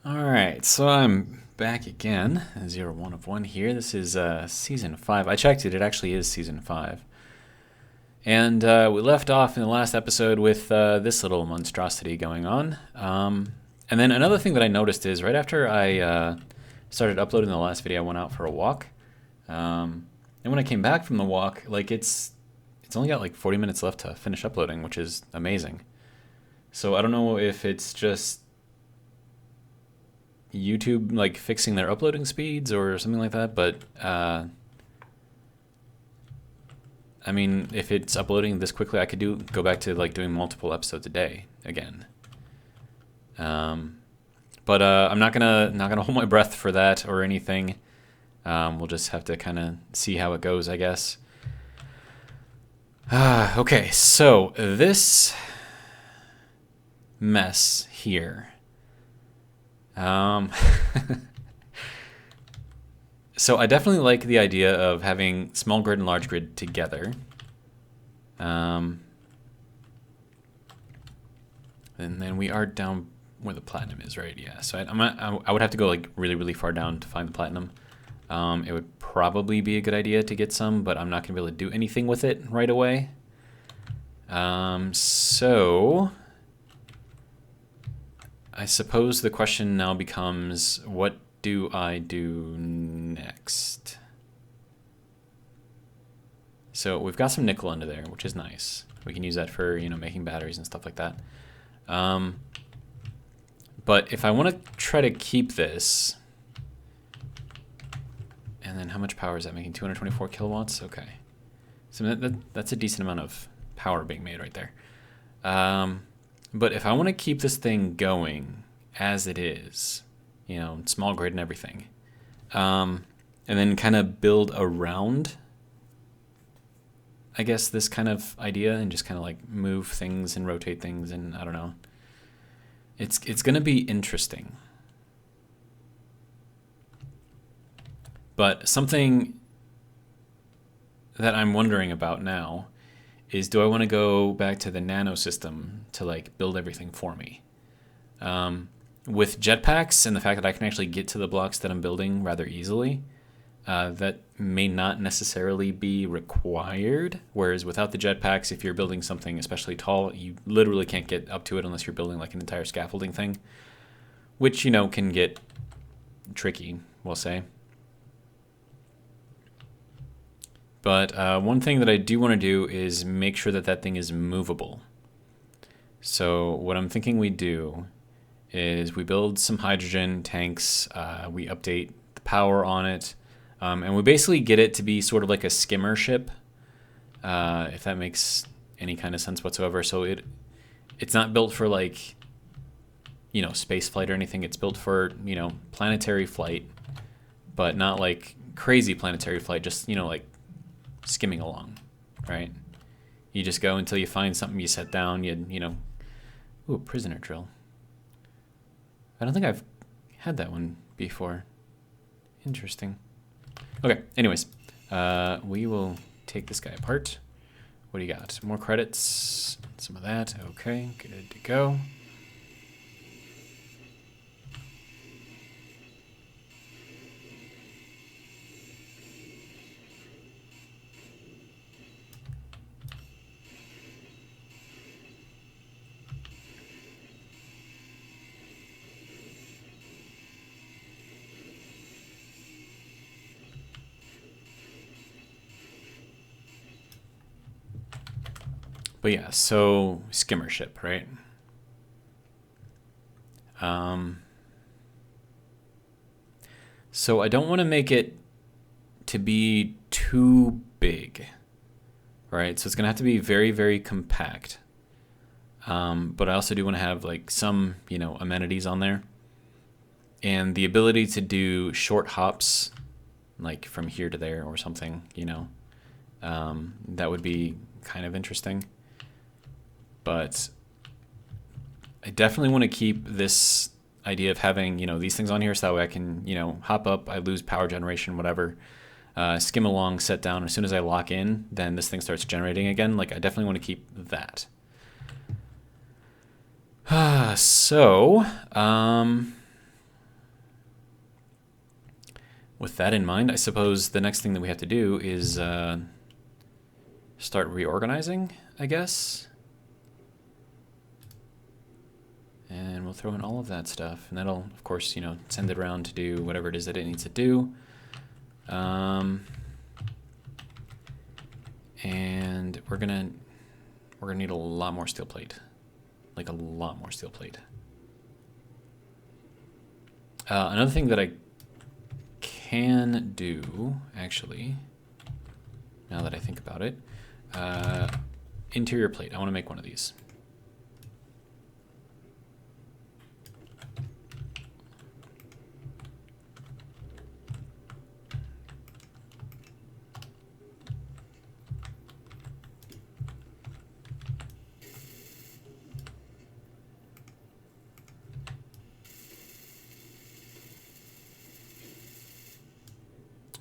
Alright, so I'm back again, 01 of 1 here. This is Season 5. I checked it, it actually is Season 5. And we left off in the last episode with this little monstrosity going on. And then another thing that I noticed is right after I started uploading the last video, I went out for a walk. And when I came back from the walk, like it's only got like 40 minutes left to finish uploading, which is amazing. So I don't know if it's just YouTube like fixing their uploading speeds or something like that, but I mean, if it's uploading this quickly, I could go back to like doing multiple episodes a day again. But I'm not gonna hold my breath for that or anything. We'll just have to kind of see how it goes, I guess. Okay, so this mess here. So I definitely like the idea of having small grid and large grid together. And then we are down where the platinum is, right? Yeah, so I would have to go like really, really far down to find the platinum. It would probably be a good idea to get some, but I'm not going to be able to do anything with it right away. So I suppose the question now becomes, what do I do next? So we've got some nickel under there, which is nice. We can use that for, you know, making batteries and stuff like that. But if I want to try to keep this, and then how much power is that making? 224 kilowatts? Okay. So that's a decent amount of power being made right there. But if I want to keep this thing going as it is, you know, small grid and everything, and then kind of build around, I guess, this kind of idea and just kind of like move things and rotate things, and I don't know. It's going to be interesting. But something that I'm wondering about now is, do I want to go back to the nano system to like build everything for me? With jetpacks and the fact that I can actually get to the blocks that I'm building rather easily, that may not necessarily be required. Whereas without the jetpacks, if you're building something especially tall, you literally can't get up to it unless you're building like an entire scaffolding thing, which, you know, can get tricky, we'll say. But one thing that I do want to do is make sure that that thing is movable. So what I'm thinking we do is we build some hydrogen tanks, we update the power on it, and we basically get it to be sort of like a skimmer ship, if that makes any kind of sense whatsoever. So it's not built for like, you know, space flight or anything. It's built for, you know, planetary flight, but not like crazy planetary flight, just, you know, like skimming along, right? You just go until you find something, you set down, you know. Ooh, prisoner drill. I don't think I've had that one before. Interesting. Okay, anyways, we will take this guy apart. What do you got? More credits, some of that. Okay, good to go. But yeah, so skimmer ship, right? So I don't want to make it to be too big, right? So it's going to have to be very, very compact. But I also do want to have like some, you know, amenities on there. And the ability to do short hops, like from here to there or something, you know. That would be kind of interesting. But I definitely want to keep this idea of having, you know, these things on here so that way I can, you know, hop up, I lose power generation, whatever, skim along, set down. As soon as I lock in, then this thing starts generating again. Like, I definitely want to keep that. So, with that in mind, I suppose the next thing that we have to do is start reorganizing, I guess. And we'll throw in all of that stuff, and that'll, of course, you know, send it around to do whatever it is that it needs to do. And we're gonna need a lot more steel plate, like a lot more steel plate. Another thing that I can do, actually, now that I think about it, interior plate. I want to make one of these.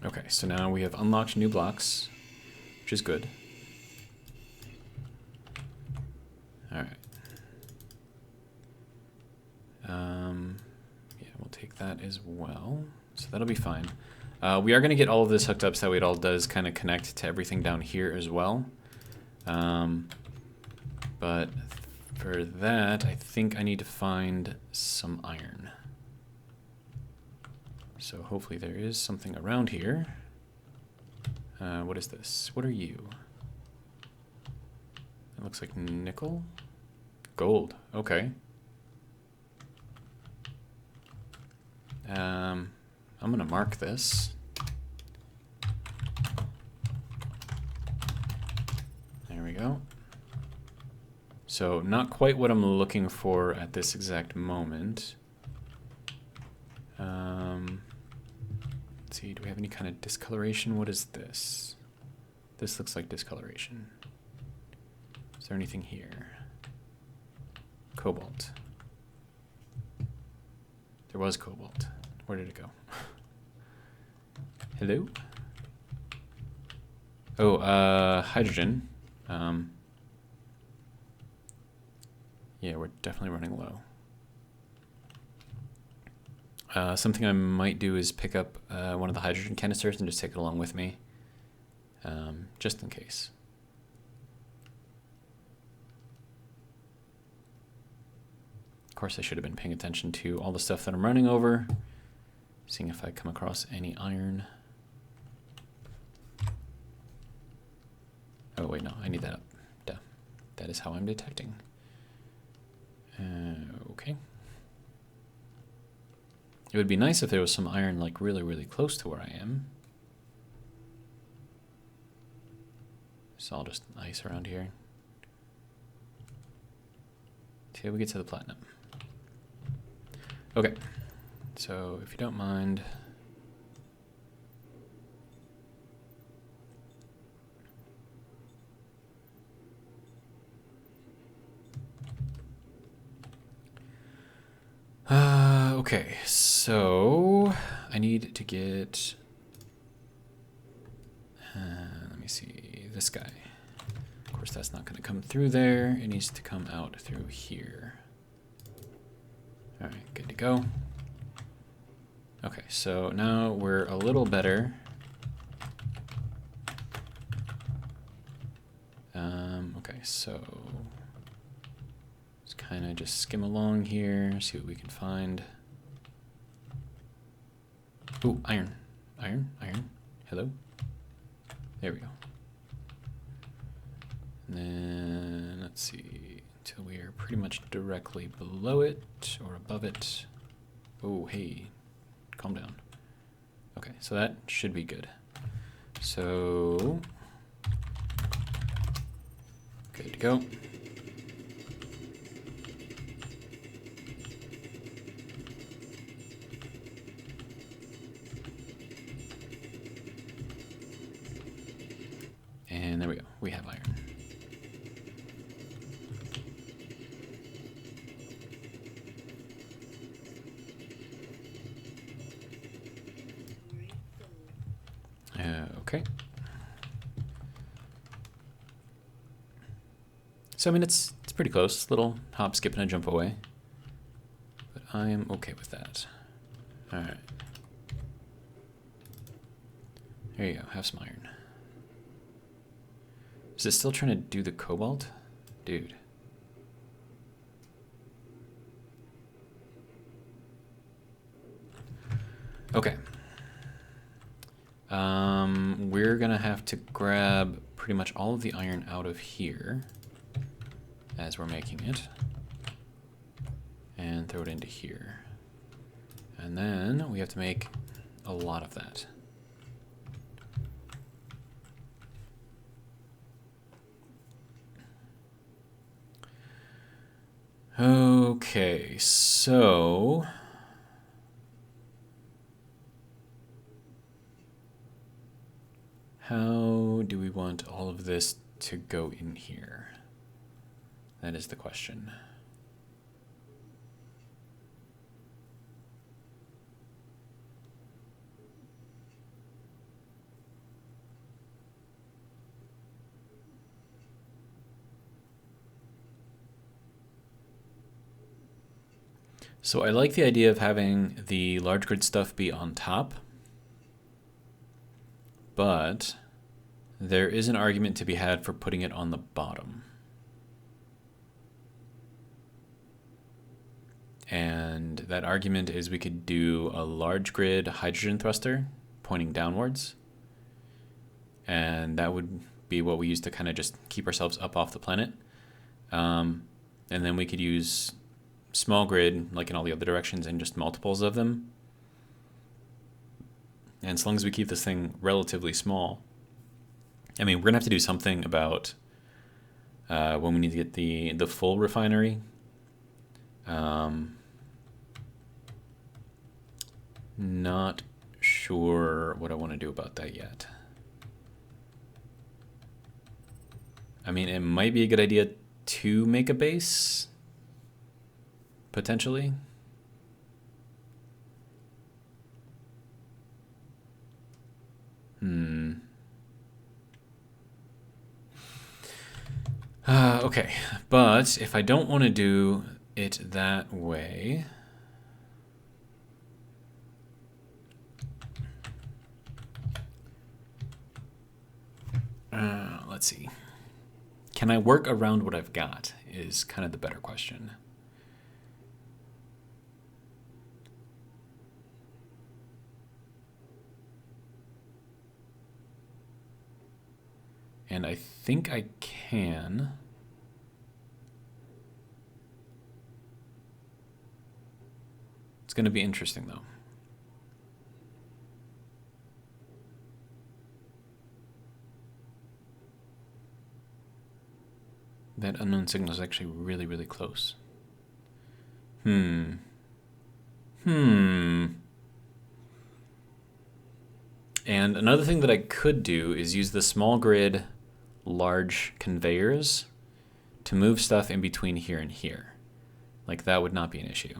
Okay, so now we have unlocked new blocks, which is good. All right. Yeah, we'll take that as well. So that'll be fine. We are going to get all of this hooked up so that way it all does kind of connect to everything down here as well. But for that, I think I need to find some iron. So hopefully there is something around here. What is this? What are you? It looks like nickel? Gold. Okay. I'm gonna mark this. There we go. So not quite what I'm looking for at this exact moment. Let's see, do we have any kind of discoloration? What is this? This looks like discoloration. Is there anything here? Cobalt. There was cobalt. Where did it go? Hello? Oh, hydrogen. Yeah, we're definitely running low. Something I might do is pick up one of the hydrogen canisters and just take it along with me, just in case. Of course, I should have been paying attention to all the stuff that I'm running over, seeing if I come across any iron. Oh, wait, no, I need that up. Duh. That is how I'm detecting. Okay. It would be nice if there was some iron like really, really close to where I am. It's all just ice around here. Till we get to the platinum. Okay, so if you don't mind, okay, so I need to get, let me see, this guy. Of course, that's not going to come through there. It needs to come out through here. All right, good to go. Okay, so now we're a little better. Okay, so let's kind of just skim along here, see what we can find. Ooh, iron, iron, iron. Hello. There we go. And then let's see until we are pretty much directly below it or above it. Oh, hey, calm down. Okay, so that should be good. So good to go. And there we go. We have iron. Okay. So I mean, it's pretty close. Little hop, skip, and a jump away. But I am okay with that. All right. There you go, have some iron. Is it still trying to do the cobalt? Dude. Okay. We're gonna have to grab pretty much all of the iron out of here as we're making it and throw it into here. And then we have to make a lot of that. Okay, so how do we want all of this to go in here? That is the question. So I like the idea of having the large grid stuff be on top, but there is an argument to be had for putting it on the bottom. And that argument is we could do a large grid hydrogen thruster pointing downwards. And that would be what we use to kind of just keep ourselves up off the planet. And then we could use small grid, like in all the other directions, and just multiples of them. And as long as we keep this thing relatively small, I mean, we're gonna have to do something about when we need to get the full refinery. Not sure what I want to do about that yet. I mean, it might be a good idea to make a base, potentially. Okay, but if I don't want to do it that way, let's see. Can I work around what I've got is kind of the better question. And I think I can. It's going to be interesting, though. That unknown signal is actually really, really close. And another thing that I could do is use the small grid large conveyors to move stuff in between here and here. Like, that would not be an issue.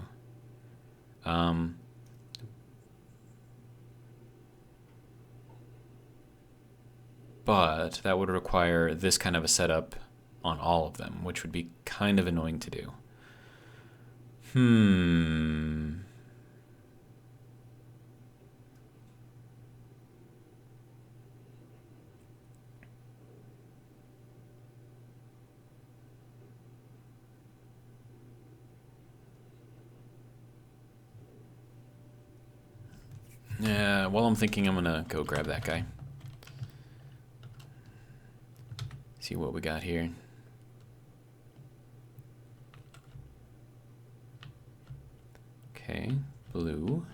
But that would require this kind of a setup on all of them, which would be kind of annoying to do. Yeah, while I'm thinking, I'm gonna go grab that guy. See what we got here. Okay, blue.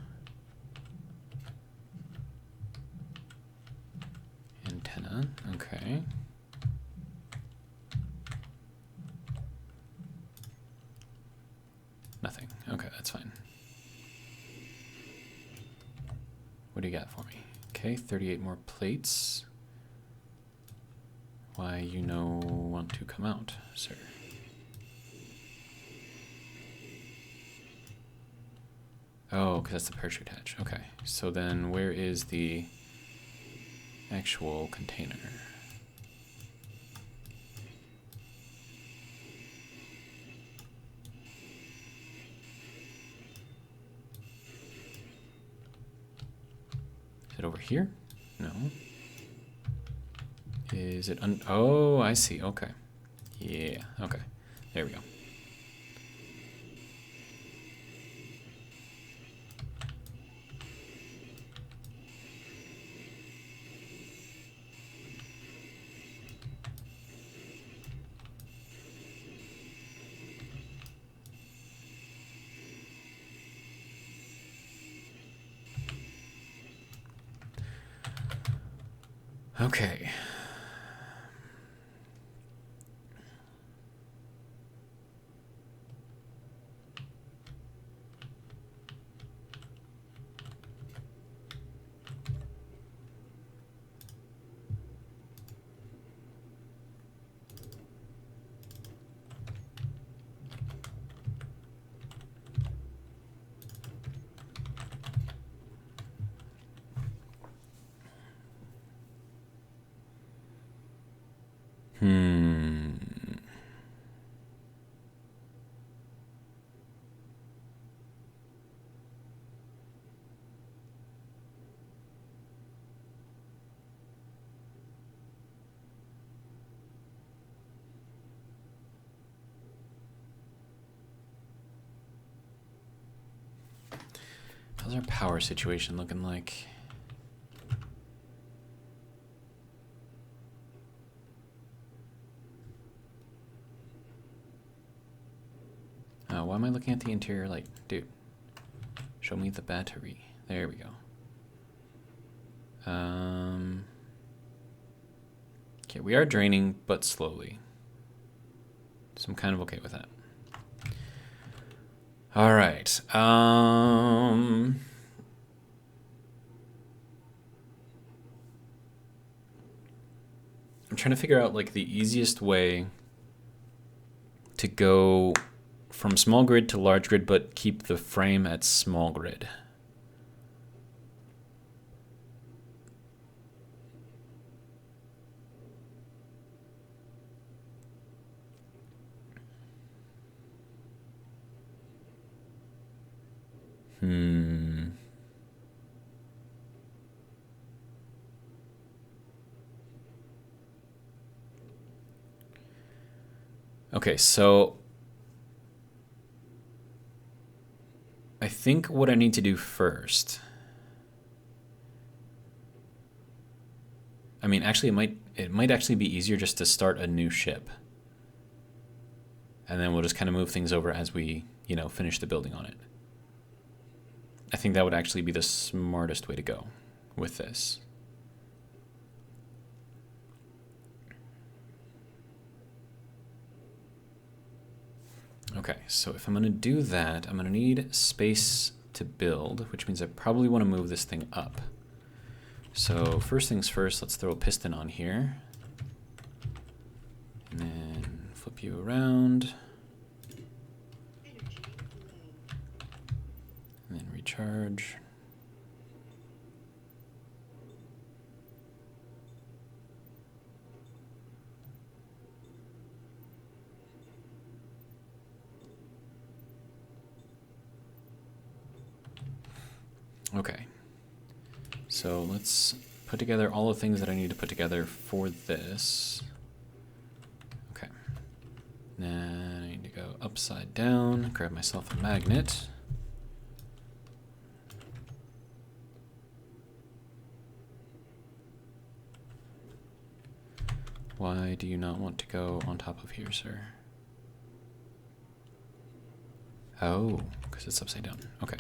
Antenna, okay. Nothing, okay, that's fine. What do you got for me? Okay, 38 more plates. Why, you know, want to come out, sir? Oh, because that's the parachute hatch. Okay, so then where is the actual container? Is it over here? No. Is it oh, I see. Okay. Yeah. Okay. There we go. Okay. How's our power situation looking like? Why am I looking at the interior light? Dude, show me the battery. There we go. Okay, we are draining, but slowly. So I'm kind of okay with that. All right. I'm trying to figure out like the easiest way to go from small grid to large grid, but keep the frame at small grid. Okay, so I think what I need to do first, I mean, actually it might actually be easier just to start a new ship. And then we'll just kind of move things over as we, you know, finish the building on it. I think that would actually be the smartest way to go with this. Okay, so if I'm going to do that, I'm going to need space to build, which means I probably want to move this thing up. So first things first, let's throw a piston on here. And then flip you around. And then recharge. Okay, so let's put together all the things that I need to put together for this. Okay, then I need to go upside down, grab myself a magnet. Why do you not want to go on top of here, sir? Oh, because it's upside down. Okay.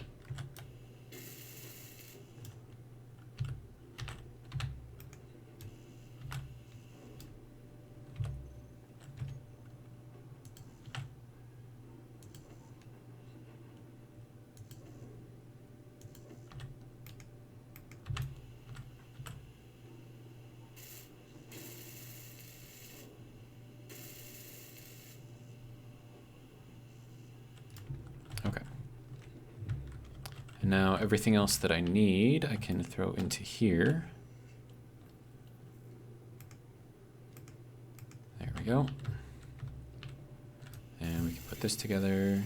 Now everything else that I need, I can throw into here. There we go. And we can put this together.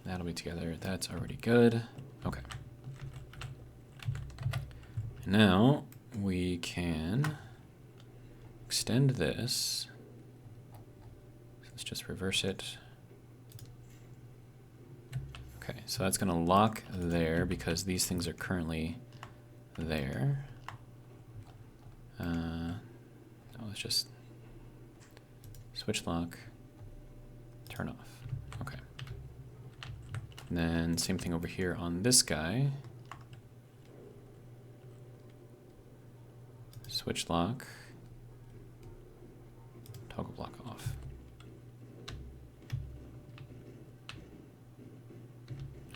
That'll be together. That's already good. Okay. And now we can extend this. Let's just reverse it. Okay, so that's going to lock there because these things are currently there. Let's just switch lock, turn off. Okay. And then same thing over here on this guy. Switch lock, toggle block off.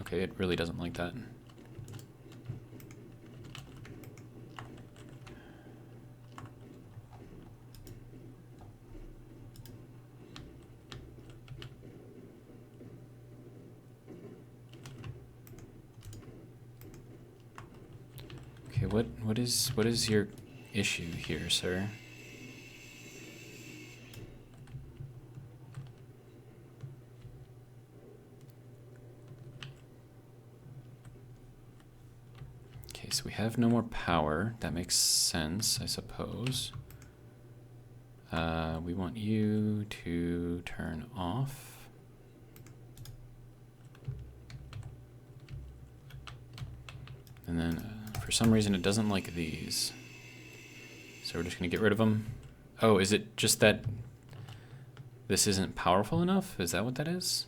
Okay, it really doesn't like that. Okay, what is your issue here, sir? Okay, so we have no more power. That makes sense, I suppose. We want you to turn off. And then for some reason it doesn't like these. So we're just going to get rid of them. Oh, is it just that this isn't powerful enough? Is that what that is?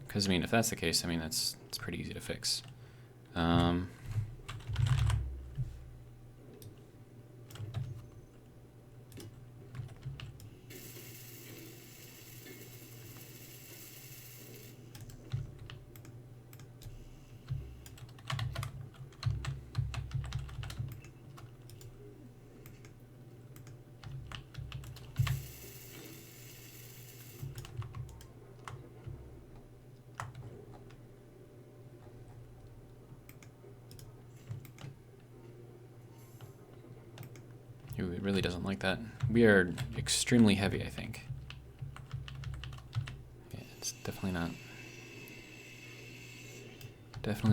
Because, I mean, if that's the case, I mean, it's pretty easy to fix. Ooh, it really doesn't like that. We are extremely heavy, I think. Yeah, it's definitely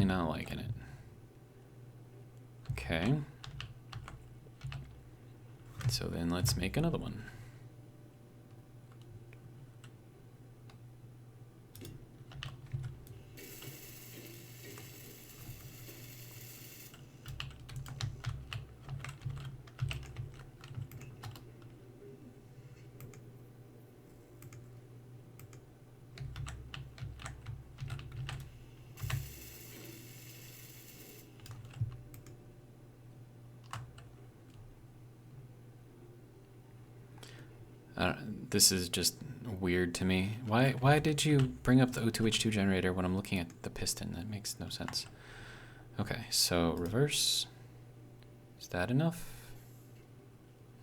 not liking it. Okay. So then let's make another one. This is just weird to me. Why did you bring up the O2h2 generator when I'm looking at the piston? That makes no sense. Okay, so reverse. Is that enough?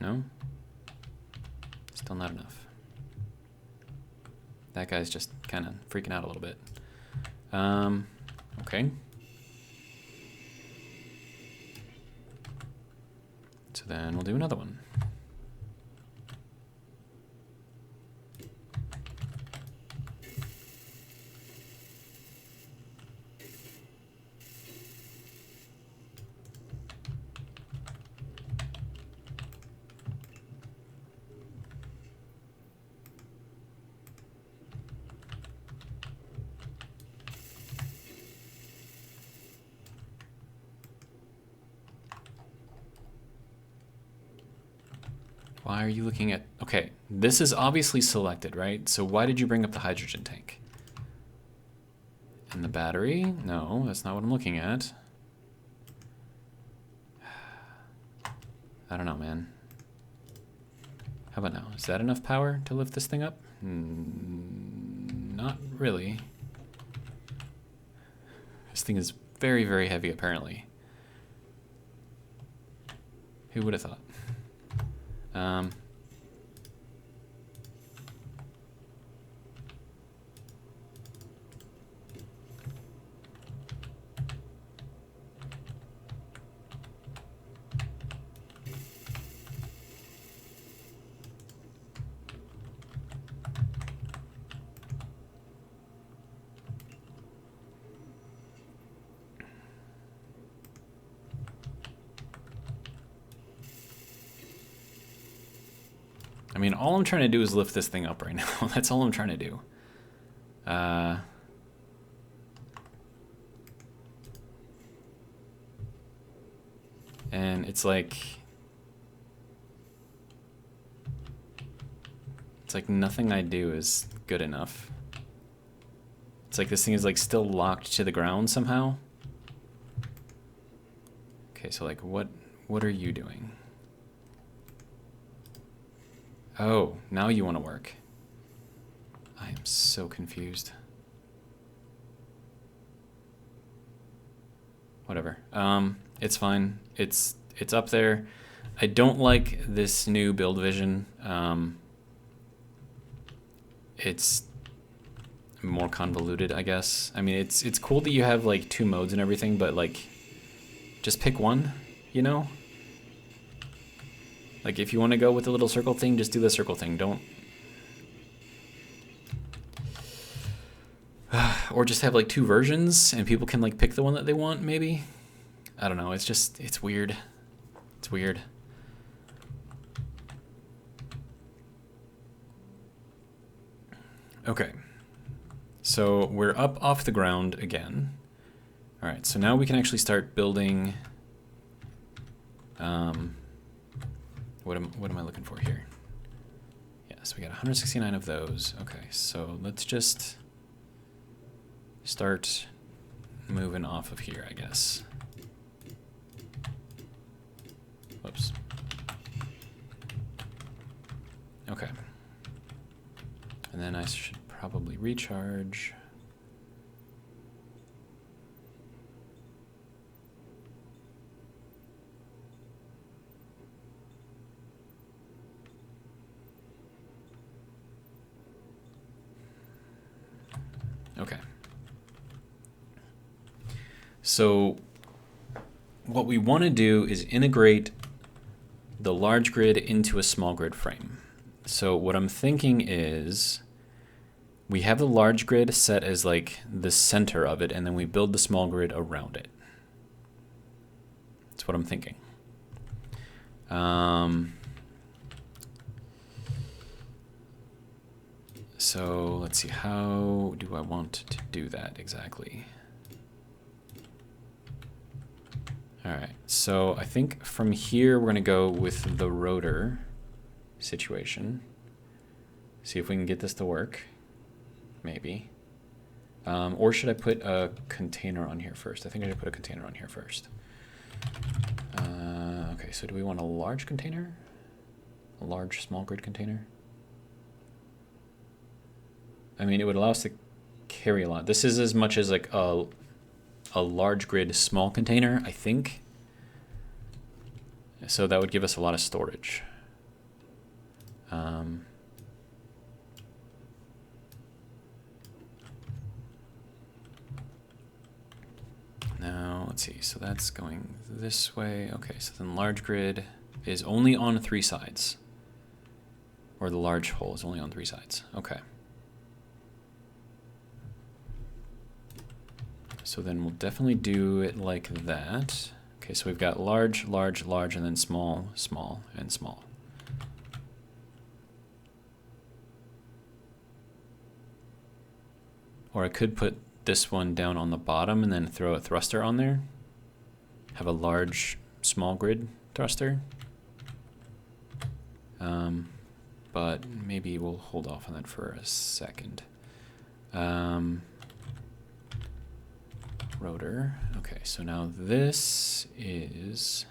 No? Still not enough. That guy's just kind of freaking out a little bit. Okay. So then we'll do another one. Why are you looking at... Okay, this is obviously selected, right? So why did you bring up the hydrogen tank? And the battery? No, that's not what I'm looking at. I don't know, man. How about now? Is that enough power to lift this thing up? Not really. This thing is very, very heavy, apparently. Who would have thought? mean, all I'm trying to do is lift this thing up right now. That's all I'm trying to do. And it's like nothing I do is good enough. It's like this thing is like still locked to the ground somehow. Okay, so like what are you doing? Oh, now you want to work. I am so confused. Whatever. It's fine. It's up there. I don't like this new build vision. It's more convoluted, I guess. I mean, it's cool that you have like 2 modes and everything, but like just pick one, you know? Like if you want to go with the little circle thing, just do the circle thing. Don't or just have like 2 versions and people can like pick the one that they want, maybe. I don't know. It's weird. It's weird. Okay. So we're up off the ground again. All right. So now we can actually start building. What am I looking for here? Yeah. So we got 169 of those. Okay. So let's just start moving off of here, I guess. Whoops. Okay. And then I should probably recharge. Okay. So what we want to do is integrate the large grid into a small grid frame. So what I'm thinking is we have the large grid set as like the center of it, and then we build the small grid around it. That's what I'm thinking. So let's see, how do I want to do that exactly? All right, so I think from here we're gonna go with the rotor situation. See if we can get this to work, maybe. Or should I put a container on here first? I think I should put a container on here first. Okay, so do we want a large container? A large small grid container? I mean, it would allow us to carry a lot. This is as much as like a large grid small container, I think. So that would give us a lot of storage. Now, let's see. So that's going this way. Okay, so then large grid is only on 3 sides. Or the large hole is only on 3 sides. Okay. So then we'll definitely do it like that. Okay, so we've got large, large, large, and then small, small, and small. Or I could put this one down on the bottom and then throw a thruster on there. Have a large, small grid thruster. But maybe we'll hold off on that for a second. Rotor. Okay, so now this is...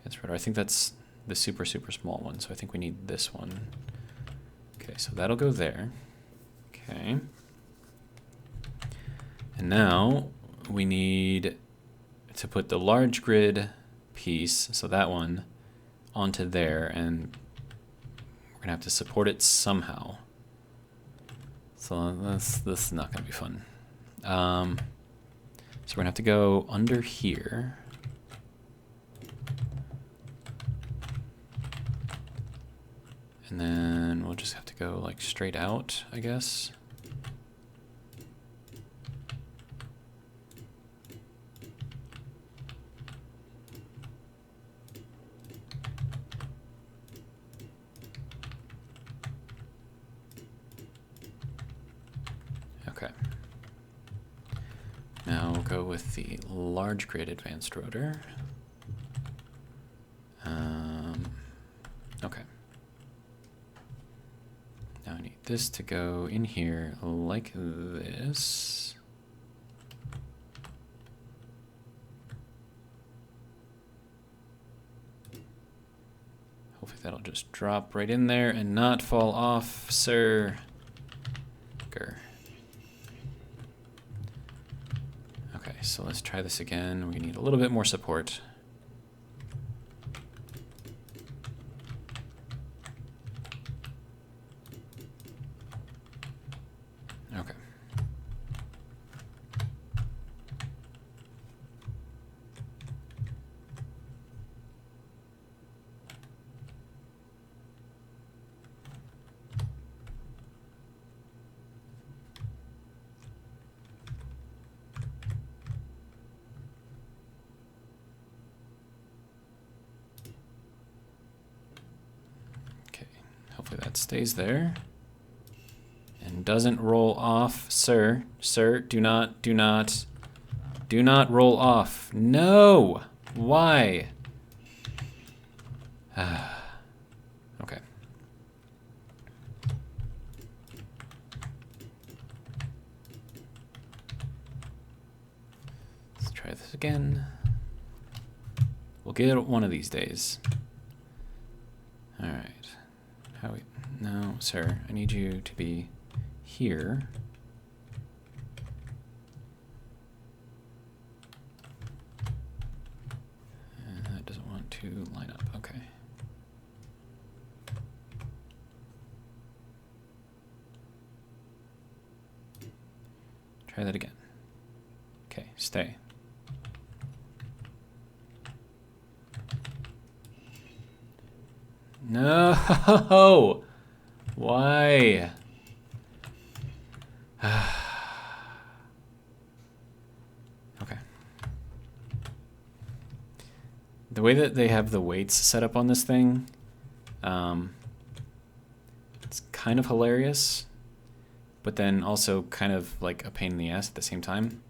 That's rotor. I think that's the super, super small one, so I think we need this one. Okay, so that'll go there. Okay. And now we need to put the large grid piece, so that one, onto there, and we're gonna have to support it somehow. So this is not gonna be fun. So we're gonna have to go under here. And then we'll just have to go like straight out, I guess. Okay. Now we'll go with the large grid advanced rotor. Okay. Now I need this to go in here like this. Hopefully that'll just drop right in there and not fall off, sir. Okay, so let's try this again. We need a little bit more support. Okay. Hopefully that stays there and doesn't roll off. Sir, do not roll off. No! Why? Okay. Let's try this again. We'll get it one of these days. All right. No, sir, I need you to be here. And that doesn't want to line up, okay. Try that again. Okay, stay. No! Why? Okay. The way that they have the weights set up on this thing, it's kind of hilarious, but then also kind of like a pain in the ass at the same time.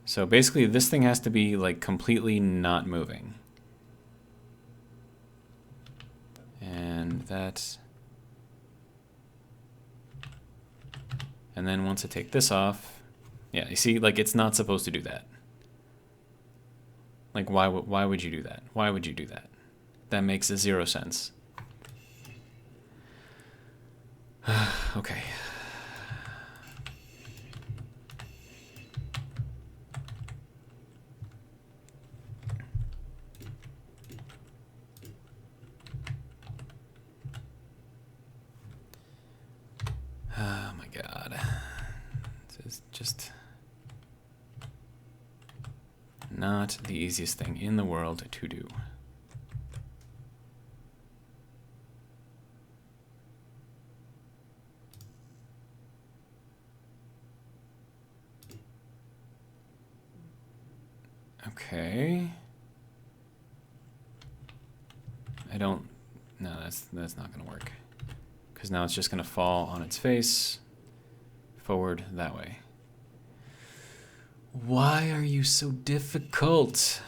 So basically this thing has to be like completely not moving. And that, and then once I take this off, yeah, you see, like it's not supposed to do that. Like why would you do that? Why would you do that? That makes zero sense. Okay. Oh my God. This is just not the easiest thing in the world to do. Okay. No, that's not gonna work. Because now it's just gonna fall on its face forward that way. Why are you so difficult?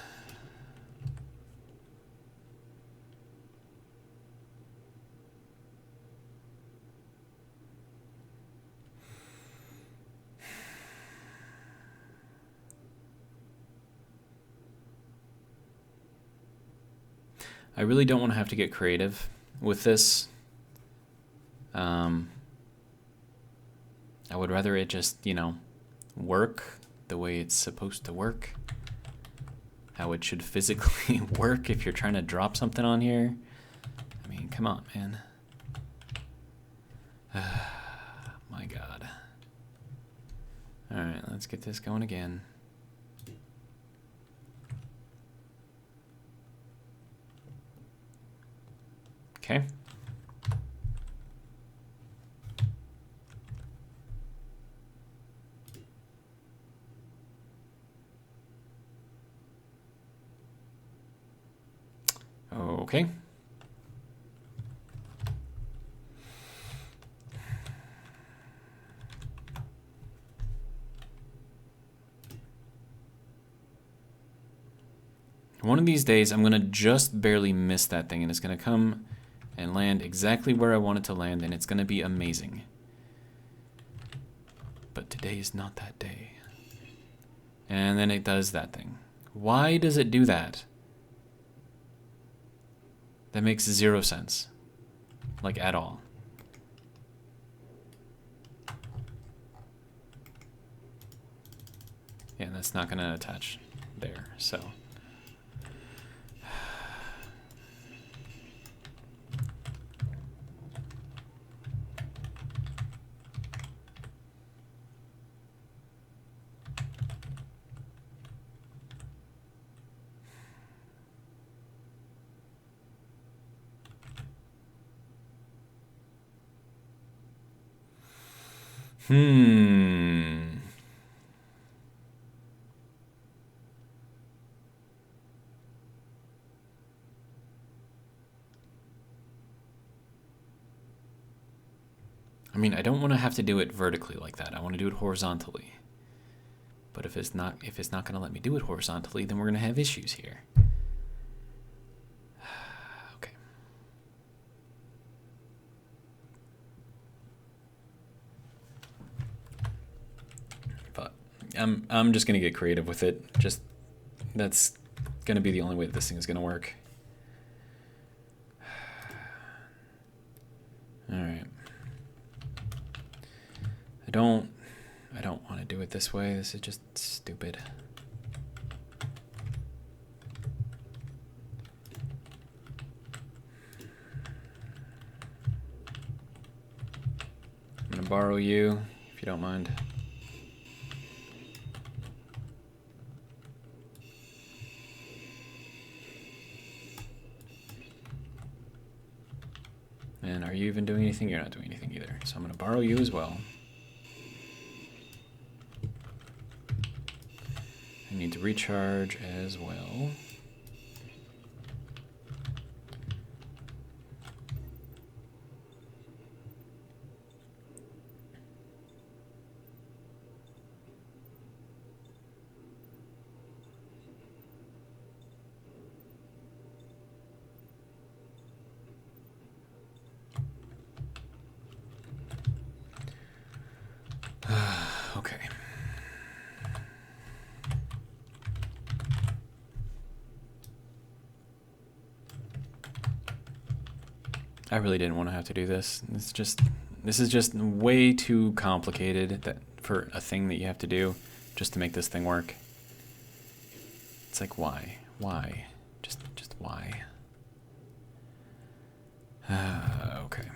I really don't want to have to get creative with this. I would rather it just, you know, work the way it's supposed to work. How it should physically work if you're trying to drop something on here. I mean, come on, man. My God. All right, let's get this going again. Okay. Okay. One of these days, I'm going to just barely miss that thing, and it's going to come and land exactly where I want it to land, and it's going to be amazing. But today is not that day. And then it does that thing. Why does it do that? That makes 0 sense. Like, at all. Yeah, that's not going to attach there, so... I mean, I don't want to have to do it vertically like that. I want to do it horizontally. But if it's not going to let me do it horizontally, then we're going to have issues here. Okay. But I'm just going to get creative with it. Just that's going to be the only way that this thing is going to work. All right. I don't want to do it this way. This is just stupid. I'm going to borrow you, if you don't mind. And are you even doing anything? You're not doing anything either. So I'm going to borrow you as well. I need to recharge as well. Okay. I really didn't want to have to do this. This is just way too complicated that for a thing that you have to do just to make this thing work. It's like, why? Why? Just why? Okay.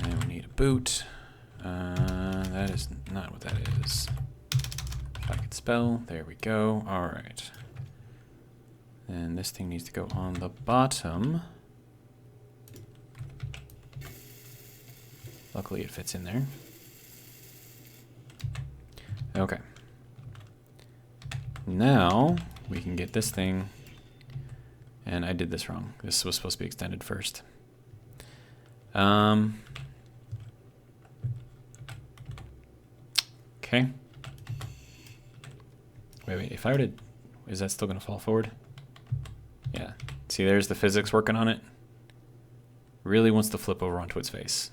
And we need a boot. That is not what that is. If I could spell, there we go. All right. And this thing needs to go on the bottom. Luckily it fits in there. Okay. Now we can get this thing, and I did this wrong. This was supposed to be extended first. Okay. Wait, if I were to, is that still gonna fall forward? Yeah. See, there's the physics working on it. Really wants to flip over onto its face.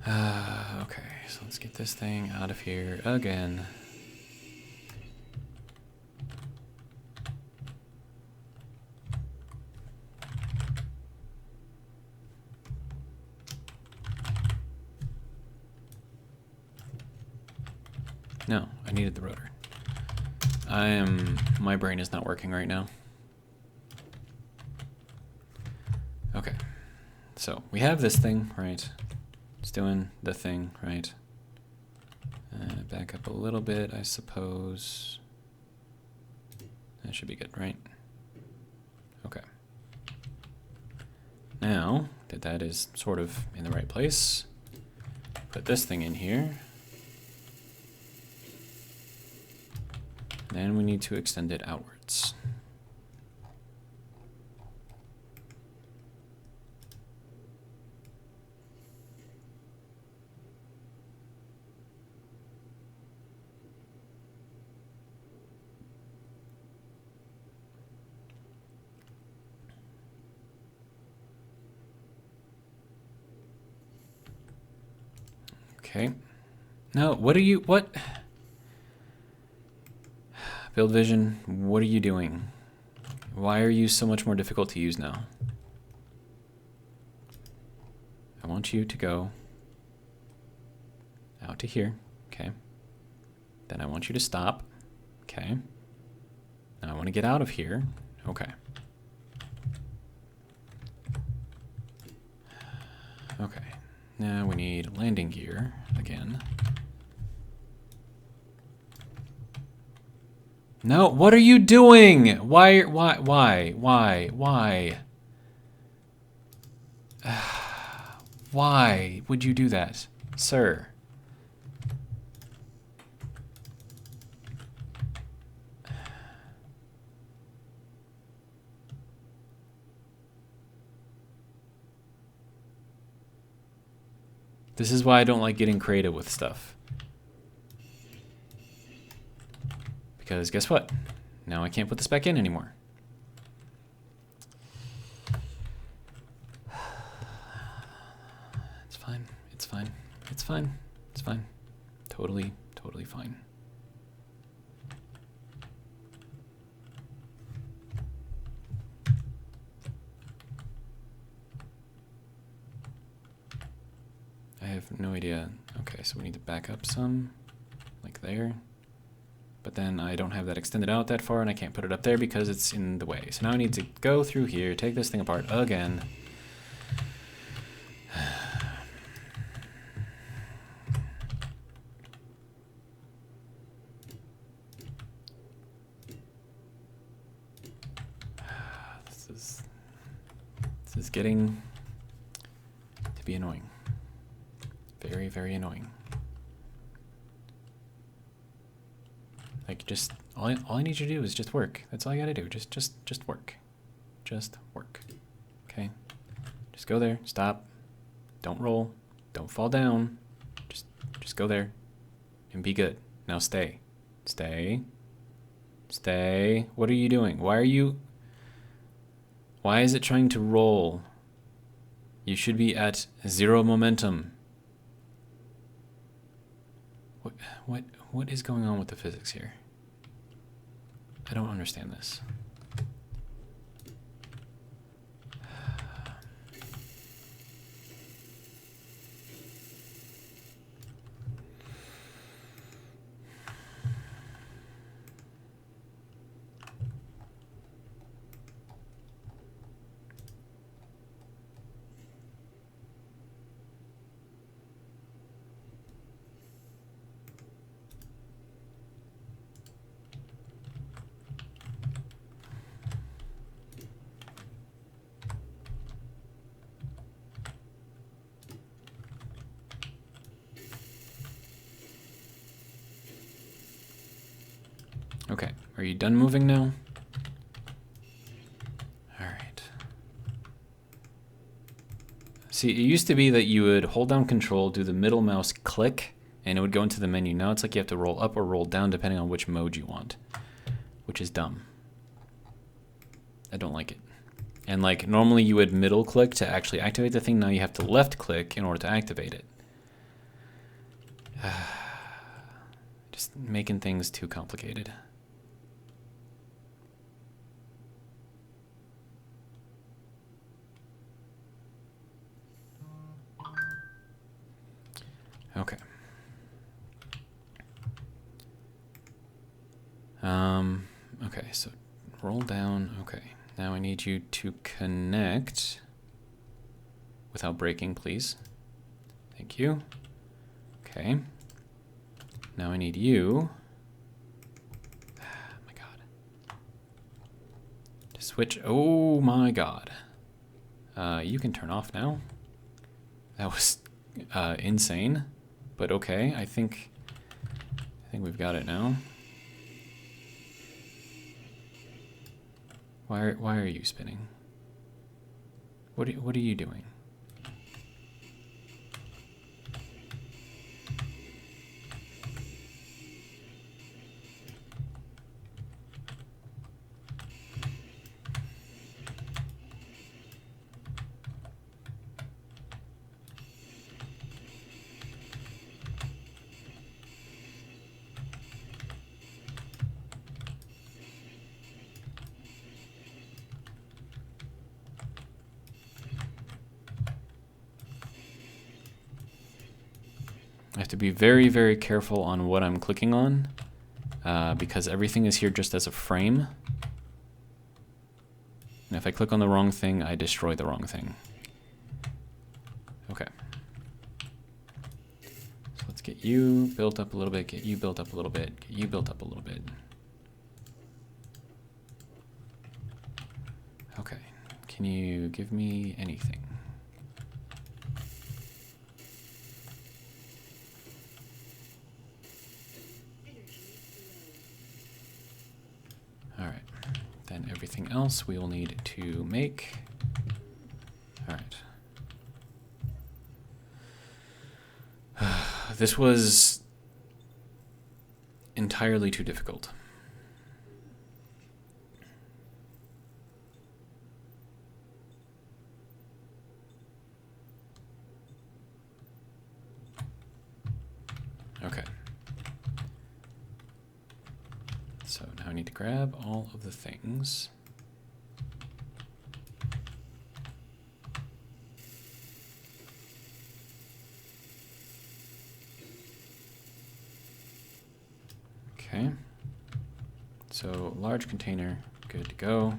Okay, so let's get this thing out of here again. No, I needed the rotor. My brain is not working right now. Okay, so we have this thing, right? It's doing the thing, right? Back up a little bit, I suppose. That should be good, right? Okay. Now that that is sort of in the right place, put this thing in here. Then we need to extend it outwards. Okay. No, what are you, what? Build vision, what are you doing? Why are you so much more difficult to use now? I want you to go out to here, okay? Then I want you to stop, okay? Now I want to get out of here, okay. Okay, now we need landing gear again. No, what are you doing? Why? Why would you do that, sir? This is why I don't like getting creative with stuff. Because guess what? Now I can't put this back in anymore. It's fine. It's fine. It's fine. It's fine. Totally, totally fine. I have no idea. Okay, so we need to back up some, like there. But then I don't have that extended out that far, and I can't put it up there because it's in the way. So now I need to go through here, take this thing apart again. This is getting to be annoying. Very, very annoying. Like, just all I need you to do is just work. That's all you gotta do. Just work. Just work. Okay? Just go there. Stop. Don't roll. Don't fall down. Just go there and be good. Now stay. Stay. Stay. What are you doing? Why is it trying to roll? You should be at 0 momentum. What is going on with the physics here? I don't understand this. Okay, are you done moving now? All right. See, it used to be that you would hold down Control, do the middle mouse click, and it would go into the menu. Now it's like you have to roll up or roll down depending on which mode you want, which is dumb. I don't like it. And like normally you would middle click to actually activate the thing. Now you have to left click in order to activate it. Just making things too complicated. Okay. Okay, so roll down. Okay, now I need you to connect without breaking, please. Thank you. Okay. Now I need you. Oh my God. To switch. Oh my God. You can turn off now. That was insane, but okay. I think we've got it now. Why are you spinning? What are you doing? I have to be very, very careful on what I'm clicking on because everything is here just as a frame. And if I click on the wrong thing, I destroy the wrong thing. Okay. So let's get you built up a little bit, get you built up a little bit, get you built up a little bit. Okay. Can you give me anything? All right. Then everything else we will need to make. All right. This was entirely too difficult. Okay. So now I need to grab all of the things. Okay. So large container, good to go.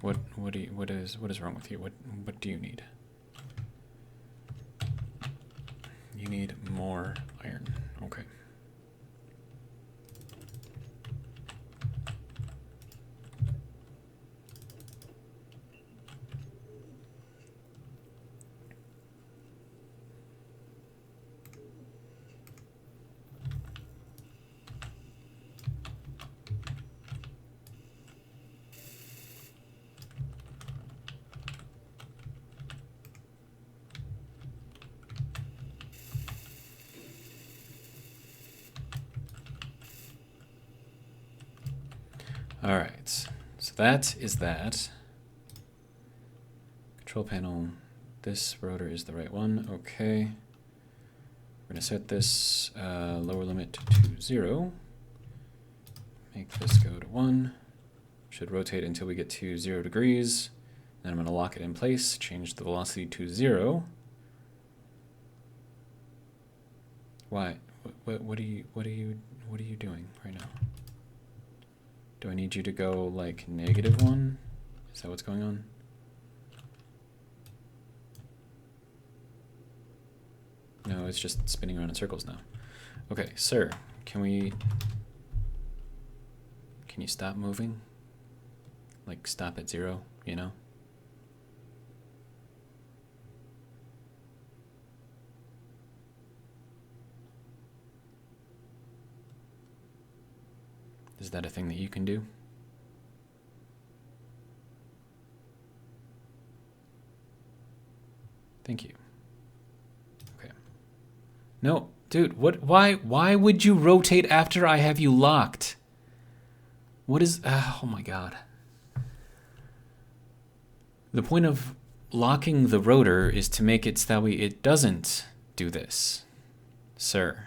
What is wrong with you? What do you need? You need more iron. Okay. All right, so that is that. Control panel, this rotor is the right one, okay. We're gonna set this lower limit to 0. Make this go to 1. Should rotate until we get to 0 degrees. Then I'm gonna lock it in place, change the velocity to 0. Why? What are you doing right now? Do I need you to go like -1? Is that what's going on? No, it's just spinning around in circles now. Okay, sir, can you stop moving? Like stop at 0, you know? Is that a thing that you can do? Thank you. Okay. No, dude, why would you rotate after I have you locked? What is, oh my God. The point of locking the rotor is to make it so that way it doesn't do this, sir.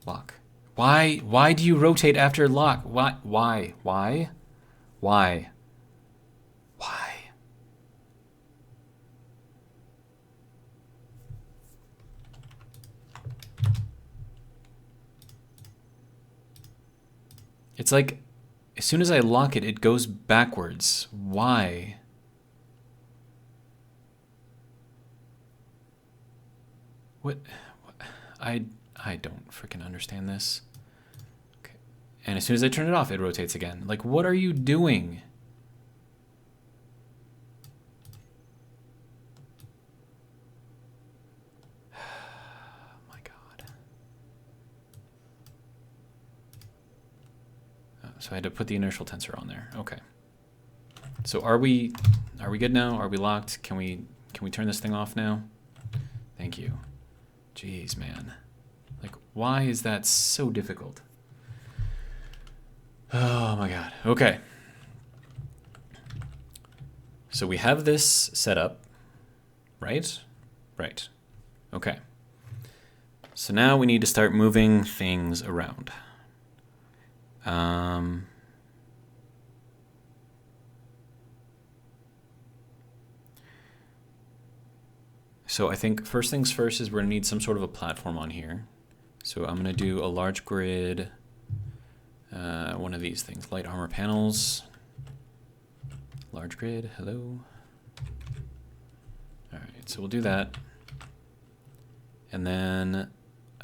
Lock. Why do you rotate after lock? Why? It's like, as soon as I lock it, it goes backwards. Why? What? I don't freaking understand this. Okay. And as soon as I turn it off, it rotates again. Like, what are you doing? So I had to put the inertial tensor on there. Okay. So are we good now? Are we locked? Can we turn this thing off now? Thank you. Jeez, man. Like, why is that so difficult? Oh my god. Okay. So we have this set up, right? Right. Okay. So now we need to start moving things around. So I think first things first is we're going to need some sort of a platform on here. So I'm going to do a large grid, one of these things, light armor panels, large grid, hello. All right, so we'll do that. And then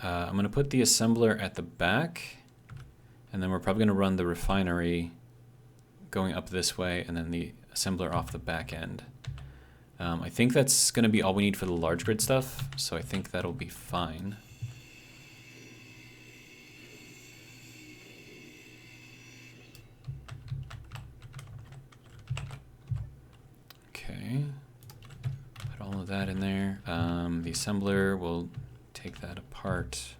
I'm going to put the assembler at the back, and then we're probably going to run the refinery going up this way, and then the assembler off the back end. I think that's going to be all we need for the large grid stuff, so I think that'll be fine. Okay, put all of that in there. The assembler will take that apart.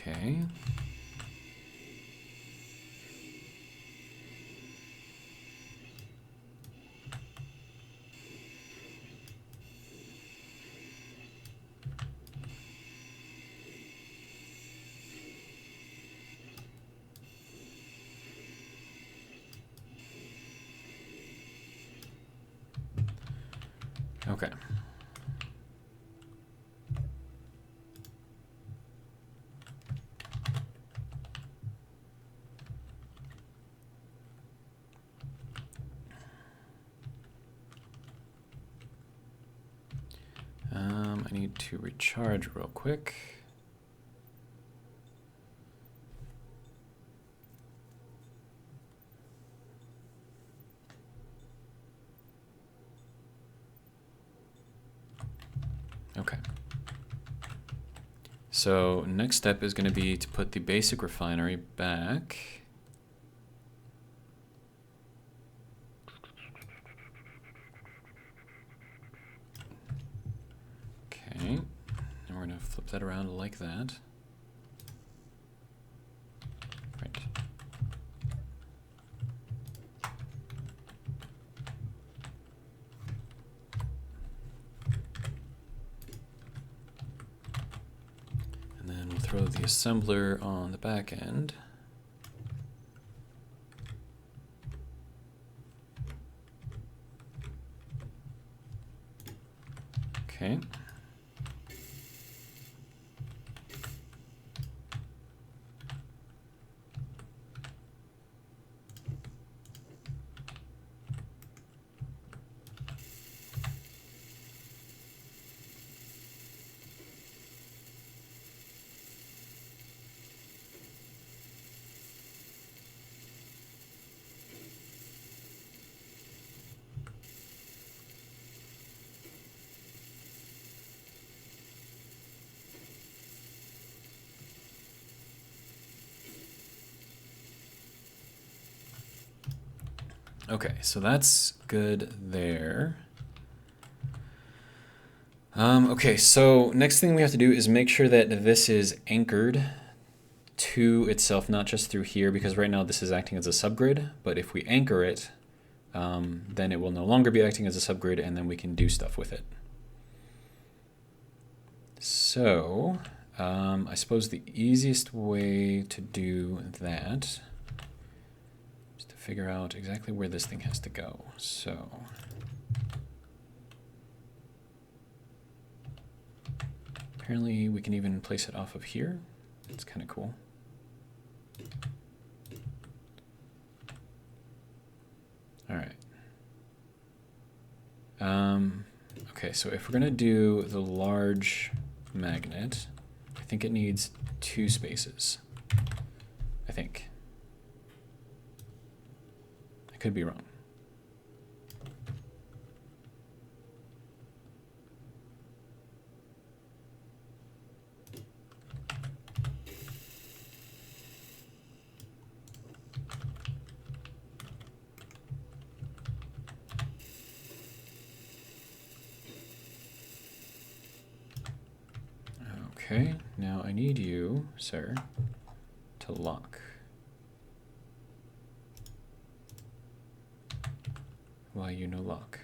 Okay. Okay. I need to recharge real quick. Okay. So next step is going to be to put the basic refinery back. Okay. And we're going to flip that around like that. Right. And then we'll throw the assembler on the back end. Okay. Okay, so that's good there. Okay, so next thing we have to do is make sure that this is anchored to itself, not just through here, because right now this is acting as a subgrid, but if we anchor it, then it will no longer be acting as a subgrid, and then we can do stuff with it. So, I suppose the easiest way to do that is to figure out exactly where this thing has to go. So apparently we can even place it off of here. It's kind of cool. All right. Okay, so if we're gonna do the large magnet, I think it needs 2 spaces. I think. I could be wrong. Okay, now I need you, sir, to lock. Why you no lock?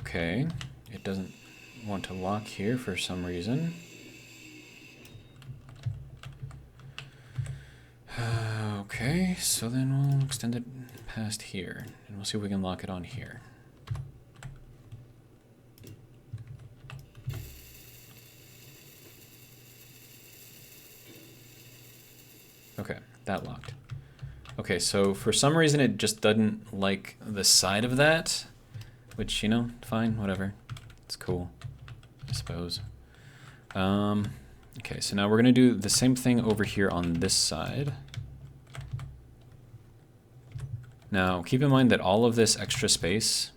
Okay, it doesn't want to lock here for some reason. Okay, so then we'll extend it past here, and we'll see if we can lock it on here. Okay, that locked. Okay, so for some reason it just doesn't like the side of that, which, you know, fine, whatever. It's cool, I suppose. Okay, so now we're gonna do the same thing over here on this side. Now, keep in mind that all of this extra space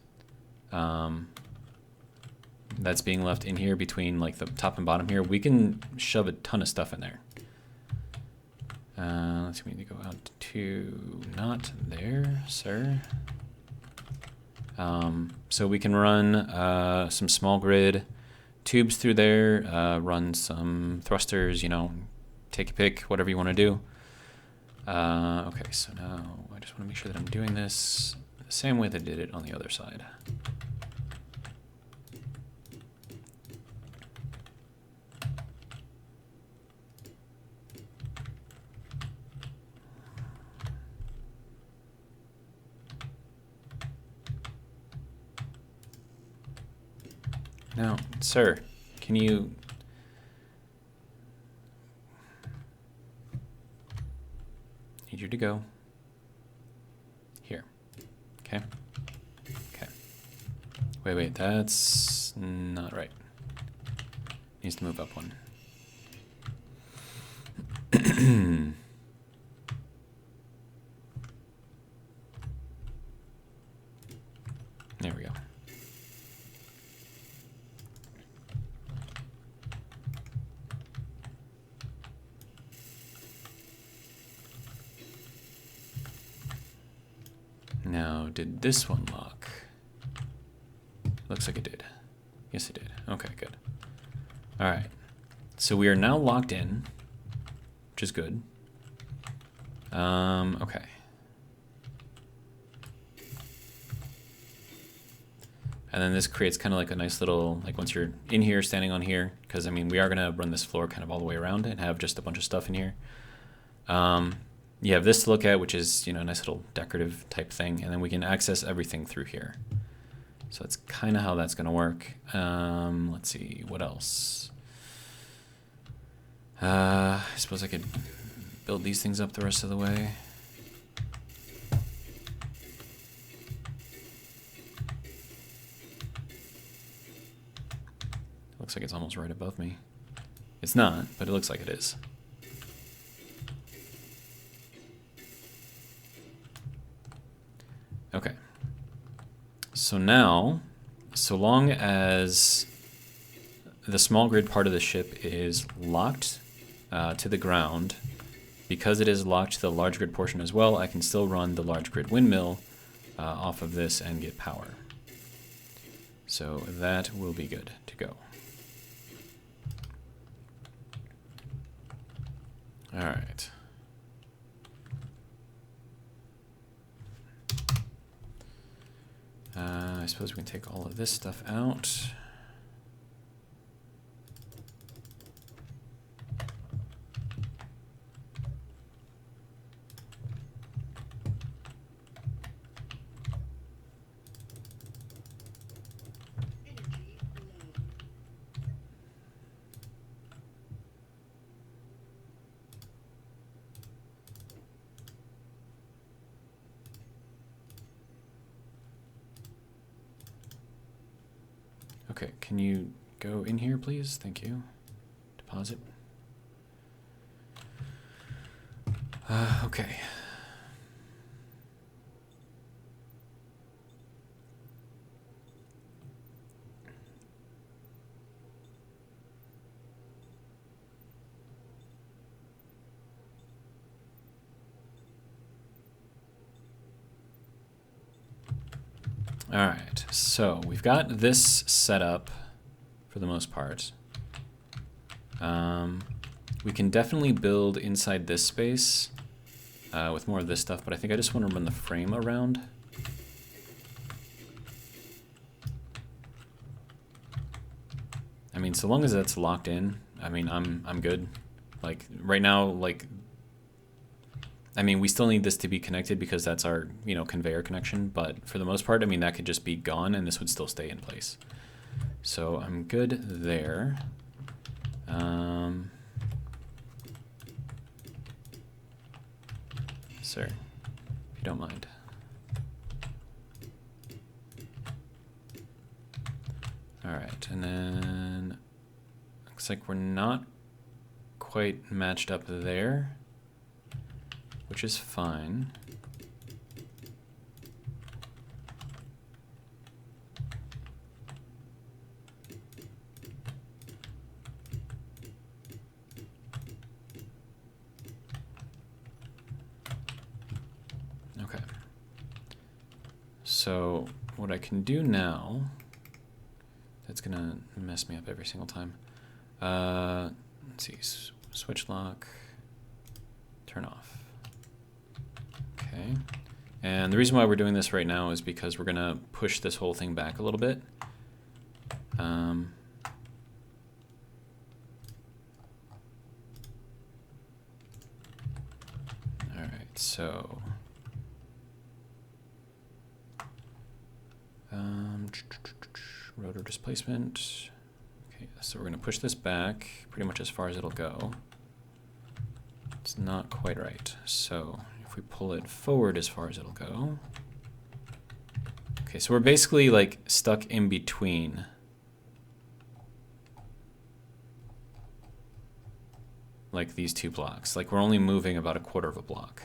that's being left in here between like the top and bottom here, we can shove a ton of stuff in there. Let's see, we need to go out to not there, sir. So we can run some small grid tubes through there, run some thrusters, you know, take a pick, whatever you want to do. Okay, so now I just want to make sure that I'm doing this the same way that I did it on the other side. Now, sir, can you... Need you to go here. Okay. Okay. Wait, that's not right. Needs to move up one. There we go. Now, did this one lock? Looks like it did. Yes, it did. Okay, good. All right. So we are now locked in, which is good. Okay. And then this creates kind of like a nice little, like once you're in here, standing on here, because I mean, we are going to run this floor kind of all the way around and have just a bunch of stuff in here. You have this to look at, which is, you know, a nice little decorative type thing, and then we can access everything through here. So that's kind of how that's going to work. Let's see, what else? I suppose I could build these things up the rest of the way. Looks like it's almost right above me. It's not, but it looks like it is. Okay. So now, so long as the small grid part of the ship is locked to the ground, because it is locked to the large grid portion as well, I can still run the large grid windmill off of this and get power. So that will be good to go. All right. I suppose we can take all of this stuff out. Okay, can you go in here, please? Thank you. Deposit. Okay. All right, so we've got this set up for the most part. We can definitely build inside this space with more of this stuff, but I think I just want to run the frame around. I mean, so long as that's locked in, I mean, I'm good. Like right now, like, I mean, we still need this to be connected because that's our, you know, conveyor connection, but for the most part, I mean, that could just be gone and this would still stay in place. So I'm good there. Sir, if you don't mind. All right, and then looks like we're not quite matched up there, which is fine. Okay. So what I can do now, that's gonna mess me up every single time. Let's see, switch lock, turn off. Okay, and the reason why we're doing this right now is because we're gonna push this whole thing back a little bit. All right, so rotor displacement. Okay, so we're gonna push this back pretty much as far as it'll go. It's not quite right, so if we pull it forward as far as it'll go. Okay, so we're basically like stuck in between. Like these two blocks. Like we're only moving about a quarter of a block.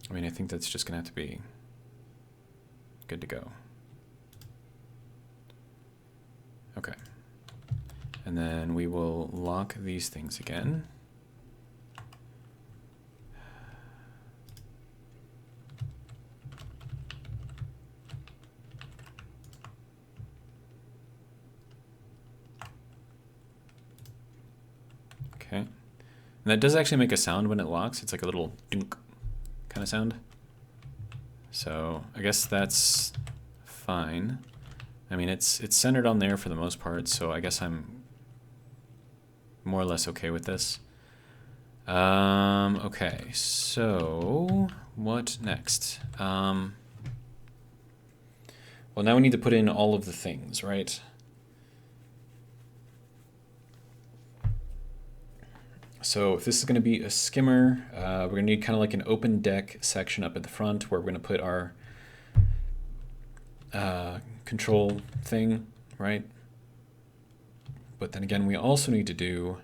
I mean, I think that's just gonna have to be good to go. Okay. And then we will lock these things again. Okay. And that does actually make a sound when it locks. It's like a little dunk kind of sound. So I guess that's fine. I mean, it's centered on there for the most part, so I guess I'm more or less okay with this. Okay, so what next? Well, now we need to put in all of the things, right? So if this is going to be a skimmer, we're going to need kind of like an open deck section up at the front where we're going to put our control thing, right? But then again, we also need to do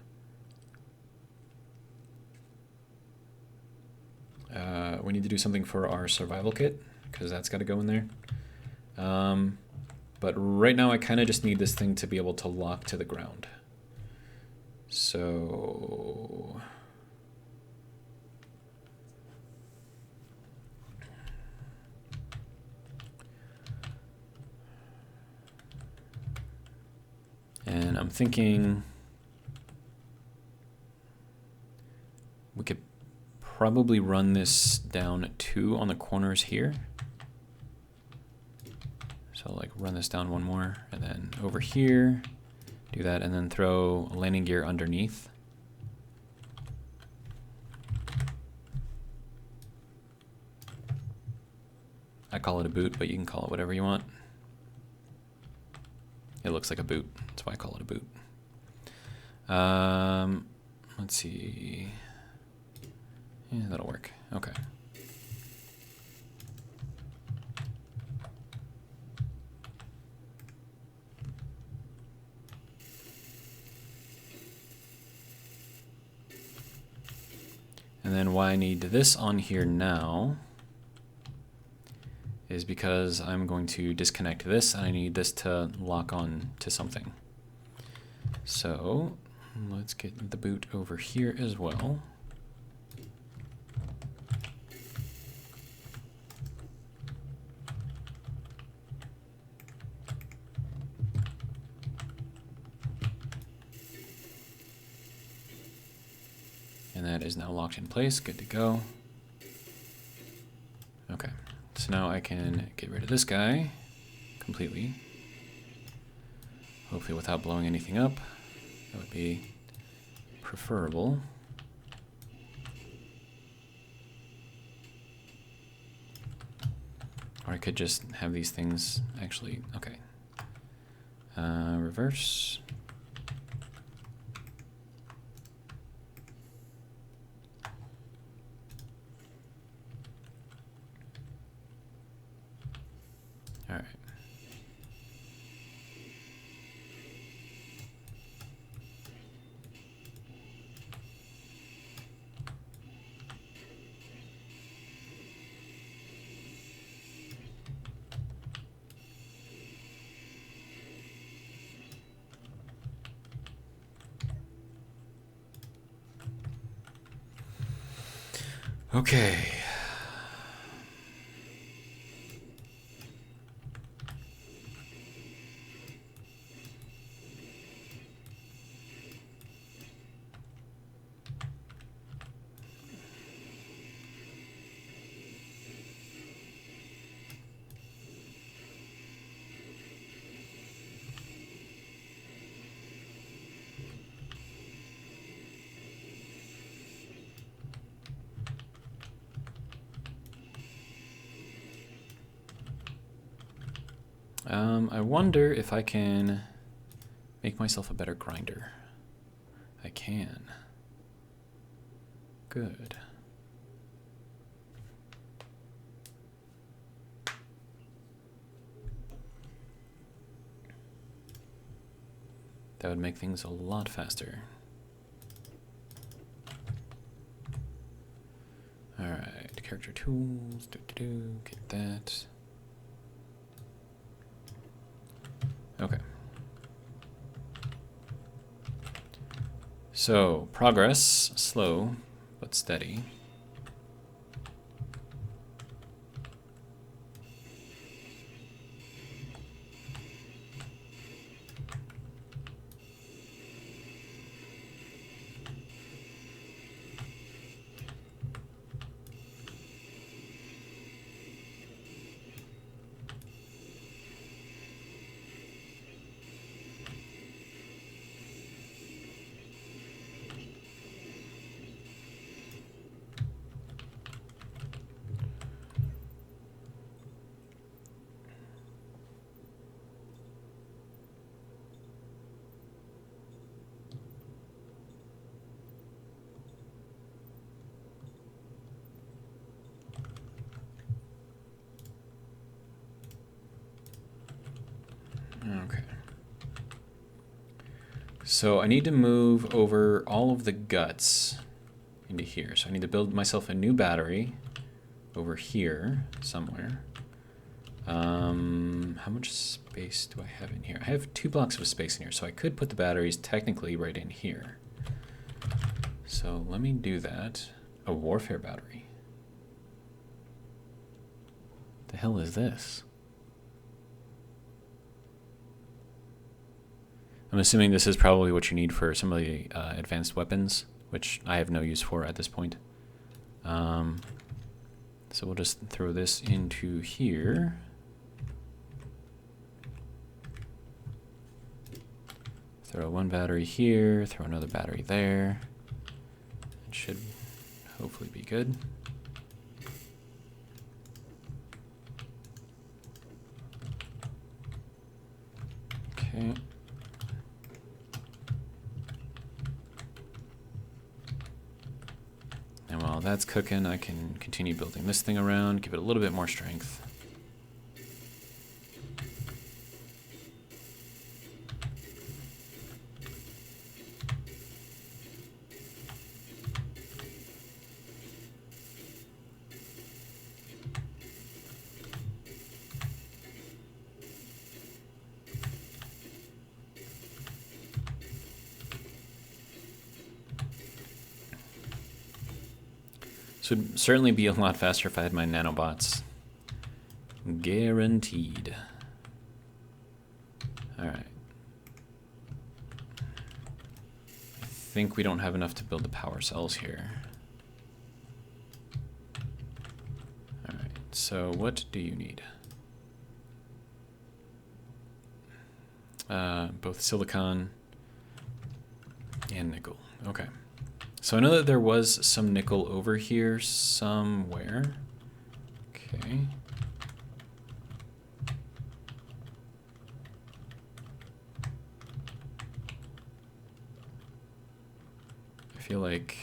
we need to do something for our survival kit because that's got to go in there. But right now I kind of just need this thing to be able to lock to the ground. So and I'm thinking probably run this down 2 on the corners here. So like run this down 1 more, and then over here, do that, and then throw a landing gear underneath. I call it a boot, but you can call it whatever you want. It looks like a boot, that's why I call it a boot. Let's see. Yeah, that'll work. Okay. And then why I need this on here now is because I'm going to disconnect this and I need this to lock on to something. So let's get the boot over here as well. And that is now locked in place, good to go. Okay, so now I can get rid of this guy completely. Hopefully without blowing anything up. That would be preferable. Or I could just have these things actually, okay. Reverse. All right. Okay. I wonder if I can make myself a better grinder. I can. Good. That would make things a lot faster. All right, character tools, get that. Okay. So, progress, slow, but steady. Okay. So I need to move over all of the guts into here. So I need to build myself a new battery over here somewhere. How much space do I have in here? I have 2 blocks of space in here, so I could put the batteries technically right in here. So let me do that. A warfare battery. The hell is this? I'm assuming this is probably what you need for some of the advanced weapons, which I have no use for at this point. So we'll just throw this into here. Throw one battery here, throw another battery there. It should hopefully be good. Okay. And while that's cooking, I can continue building this thing around, give it a little bit more strength. This would certainly be a lot faster if I had my nanobots. Guaranteed. Alright. I think we don't have enough to build the power cells here. Alright, so what do you need? Both silicon and nickel. Okay. So I know that there was some nickel over here somewhere. Okay. I feel like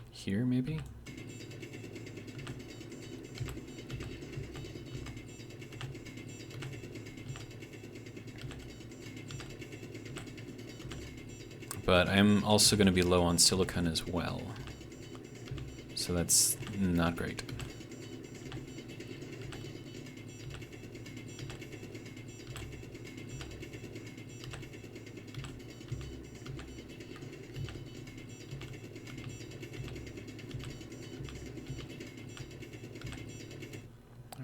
here maybe? But I'm also going to be low on silicon as well. So that's not great.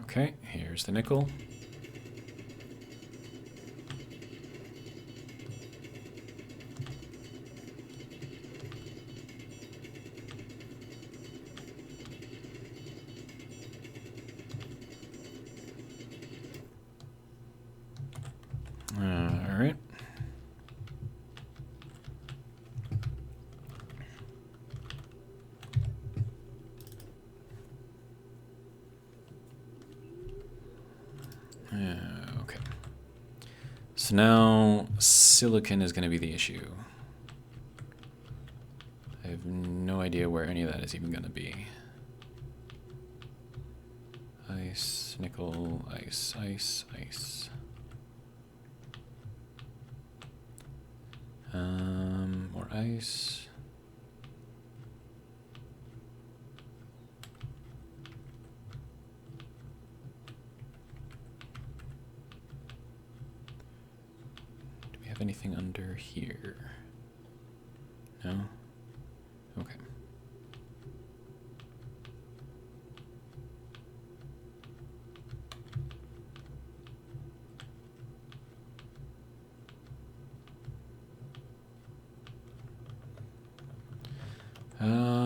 Okay, here's the nickel. All right. Okay. So now silicon is going to be the issue. I have no idea where any of that is even going to be. Ice, nickel, ice, ice, ice. More ice. Do we have anything under here? No? Okay.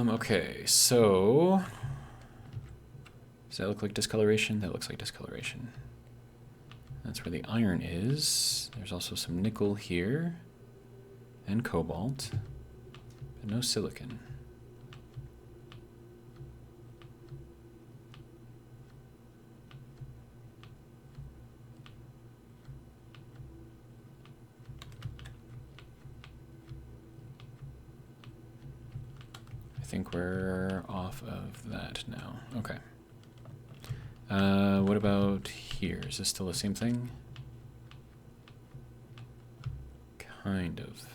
Okay, so does that look like discoloration? That looks like discoloration. That's where the iron is. There's also some nickel here and cobalt, but no silicon. I think we're off of that now. Okay. What about here? Is this still the same thing? Kind of.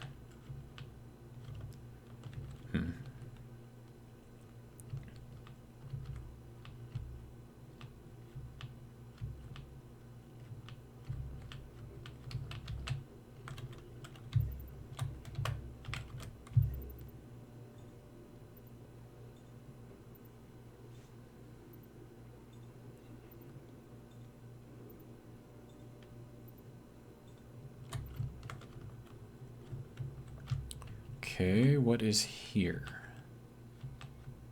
Okay, what is here?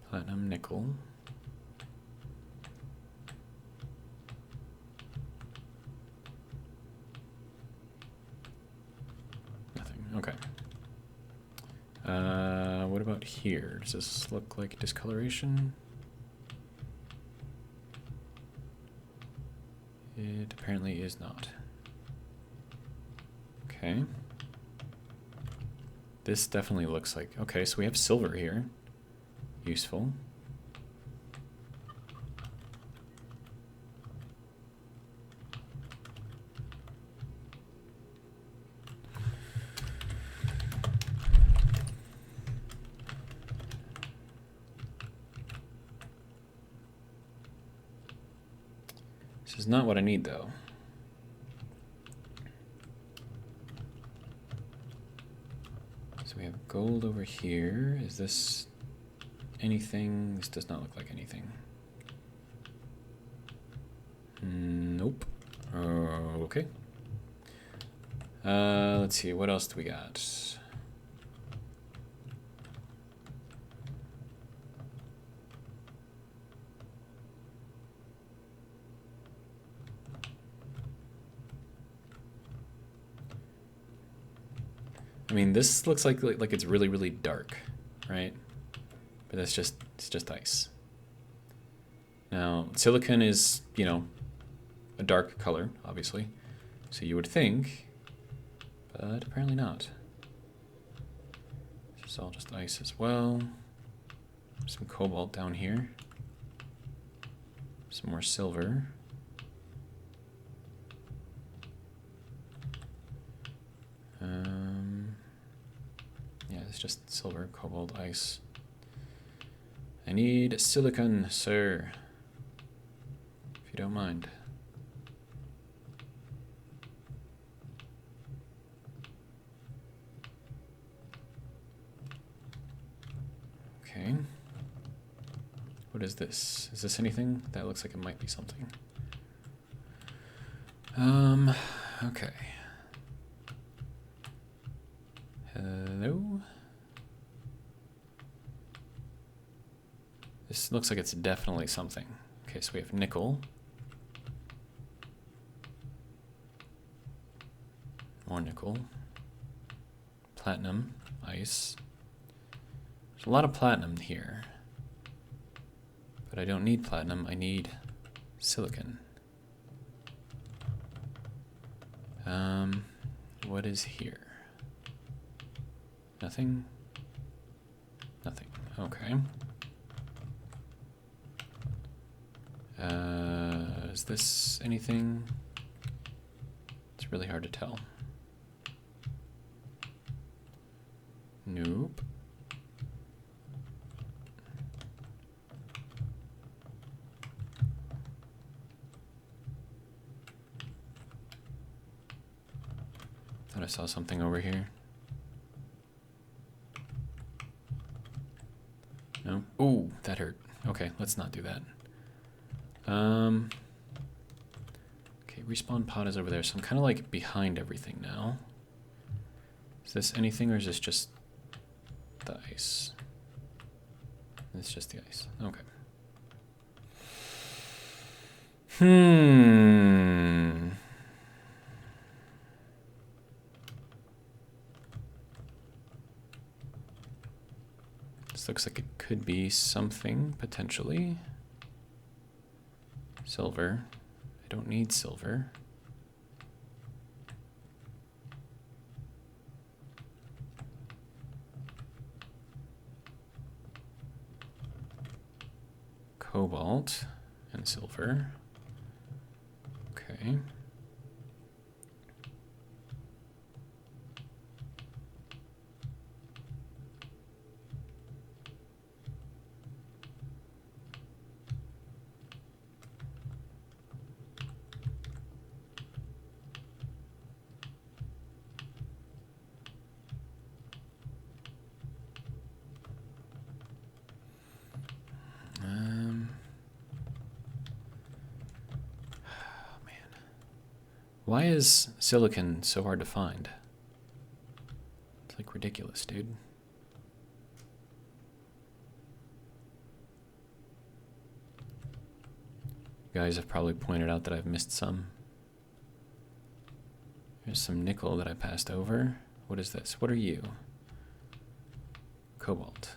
Platinum, nickel. Nothing, okay. What about here? Does this look like discoloration? It apparently is not. Okay. This definitely looks like... Okay, so we have silver here. Useful. This is not what I need, though. So we have gold over here. Is this anything? This does not look like anything. Nope. Okay. Let's see. What else do we got? I mean, this looks like it's really, really dark, right? But it's just ice. Now, silicon is, you know, a dark color, obviously. So you would think, but apparently not. This is all just ice as well. Some cobalt down here. Some more silver. Yeah, it's just silver, cobalt, ice. I need silicon, sir. If you don't mind. Okay. What is this? Is this anything? That looks like it might be something. Okay. Hello? This looks like it's definitely something. Okay, so we have nickel. More nickel. Platinum. Ice. There's a lot of platinum here. But I don't need platinum, I need silicon. What is here? Nothing? Nothing. Okay. Is this anything? It's really hard to tell. Nope. Thought I saw something over here. No? Ooh, that hurt. Okay, let's not do that. Okay, respawn pod is over there, so I'm kind of like behind everything now. Is this anything or is this just the ice? It's just the ice. Okay. This looks like it could be something, potentially. Silver. I don't need silver. Cobalt and silver. Okay. Why is silicon so hard to find? It's like ridiculous, dude. guys have probably pointed out that I've missed some. There's some nickel that I passed over. What is this? What are you? Cobalt.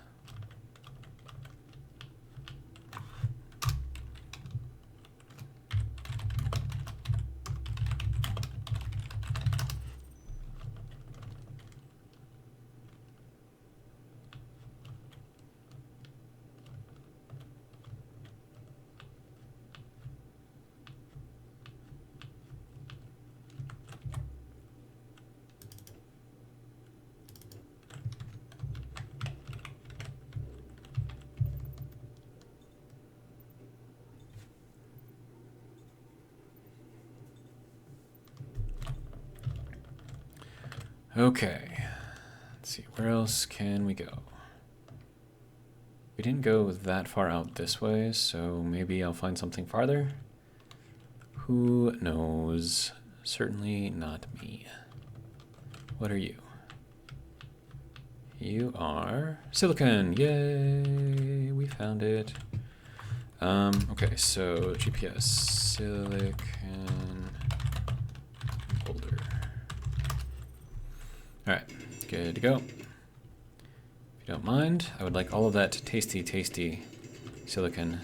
Okay, let's see, where else can we go? We didn't go that far out this way, so maybe I'll find something farther. Who knows? Certainly not me. What are you? You are silicon. Yay, we found it. Okay, so GPS, silicon, boulder. All right, good to go. If you don't mind, I would like all of that tasty, tasty silicon.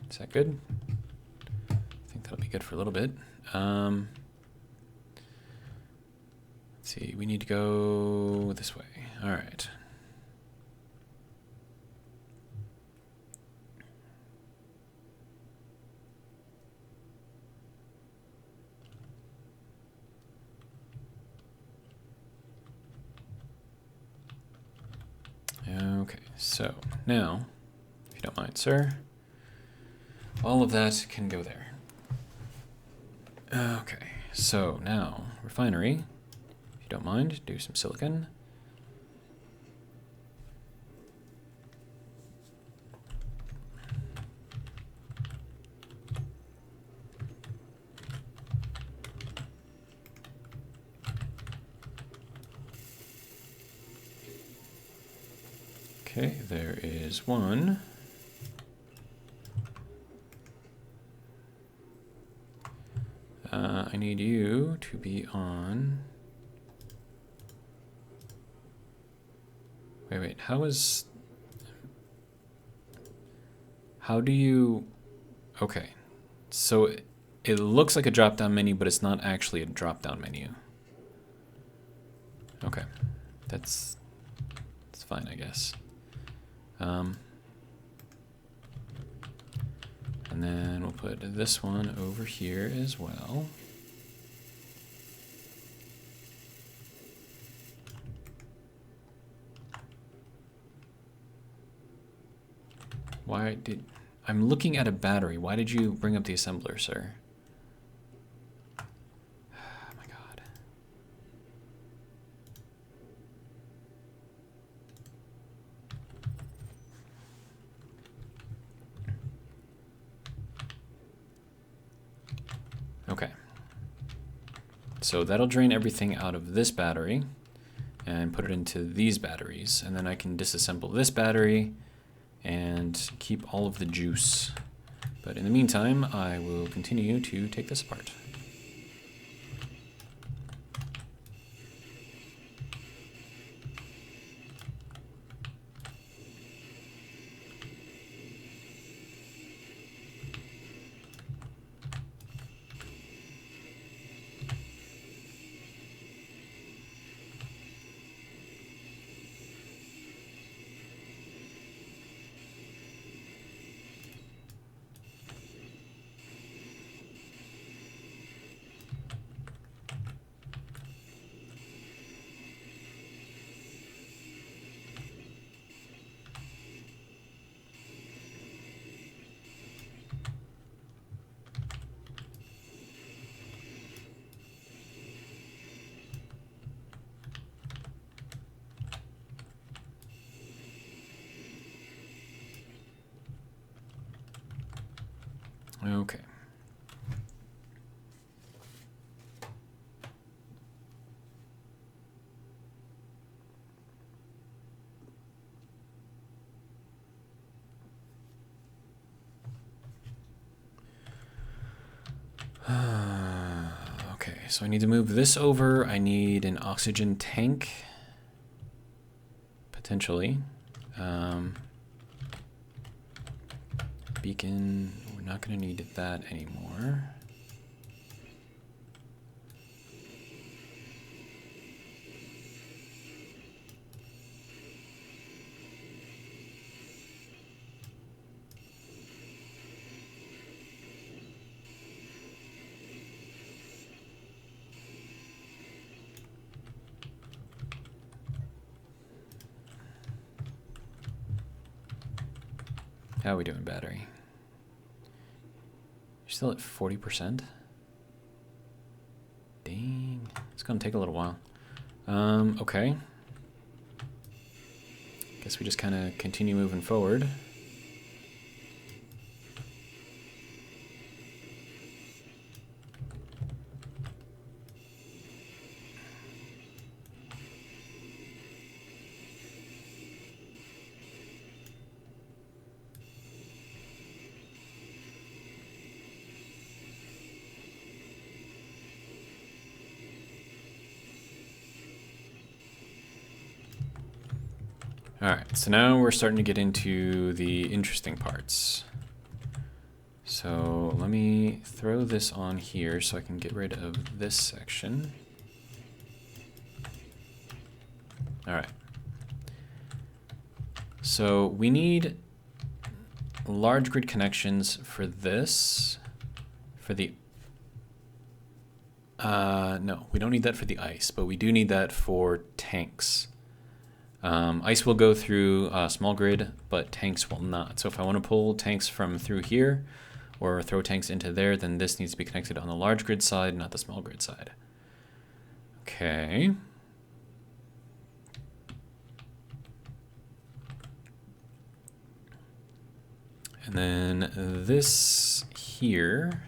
Is that good? I think that'll be good for a little bit. Let's see, we need to go this way. All right. Okay, so now, if you don't mind, sir, all of that can go there. Okay, so now, refinery, if you don't mind, do some silicon. Okay, there is one. I need you to be on. Wait, how do you, okay. So it looks like a drop-down menu, but it's not actually a drop-down menu. Okay, that's fine, I guess. And then we'll put this one over here as well. I'm looking at a battery. Why did you bring up the assembler, sir? Oh my God. Okay. So that'll drain everything out of this battery and put it into these batteries. And then I can disassemble this battery and keep all of the juice. But in the meantime, I will continue to take this apart. Okay. Okay, so I need to move this over. I need an oxygen tank, potentially. Beacon, we're not going to need that anymore. How are we doing, battery? You're still at 40%? Dang. It's gonna take a little while. Okay. Guess we just kind of continue moving forward. Alright, so now we're starting to get into the interesting parts. So let me throw this on here so I can get rid of this section. Alright. So we need large grid connections for this, for the... no, we don't need that for the ice, but we do need that for tanks. Ice will go through small grid, but tanks will not. So if I want to pull tanks from through here or throw tanks into there, then this needs to be connected on the large grid side, not the small grid side. Okay. And then this here.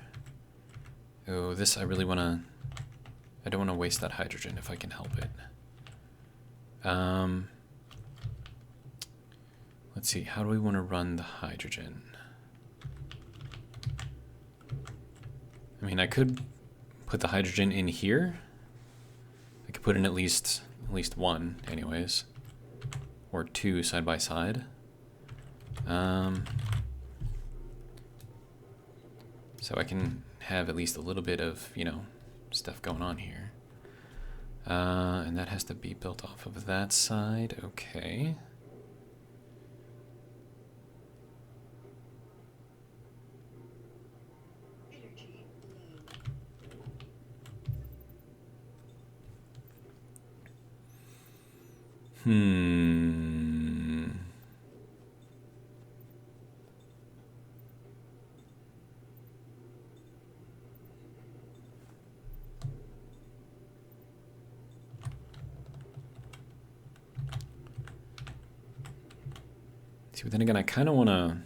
Oh, this I really want to... I don't want to waste that hydrogen if I can help it. Let's see, how do we want to run the hydrogen? I mean, I could put the hydrogen in here. I could put in at least one, anyways, or two side by side. So I can have at least a little bit of, you know, stuff going on here. And that has to be built off of that side. Okay. See, but then again, I kind of want to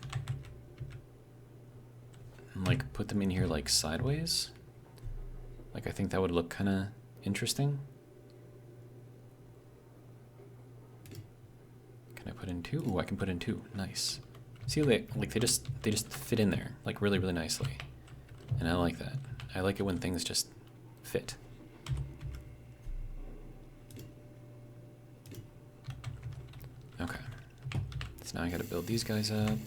like put them in here like sideways. Like I think that would look kind of interesting. Can I put in two? Ooh, I can put in two. Nice. See, like they just fit in there like really, really nicely, and I like that. I like it when things just fit. Okay. So now I got to build these guys up.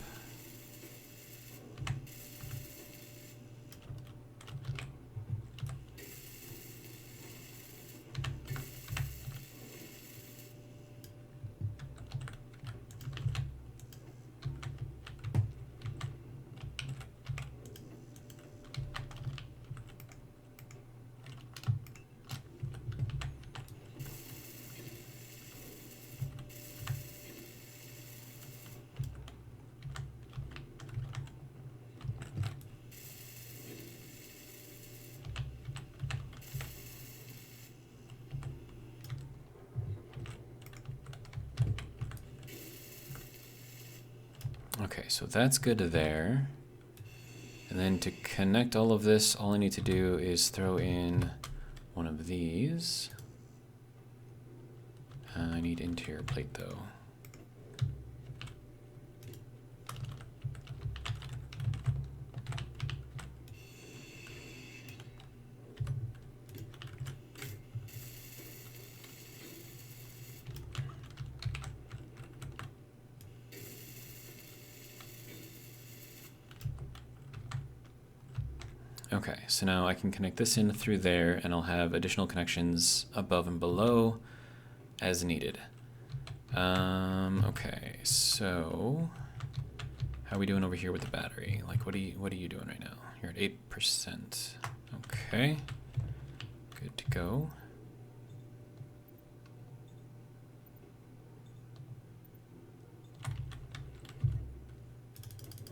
Okay, so that's good there. And then to connect all of this, all I need to do is throw in one of these. I need interior plate though. Okay, so now I can connect this in through there, and I'll have additional connections above and below as needed. Okay, so how are we doing over here with the battery? Like, what are you doing right now? You're at 8%. Okay, good to go.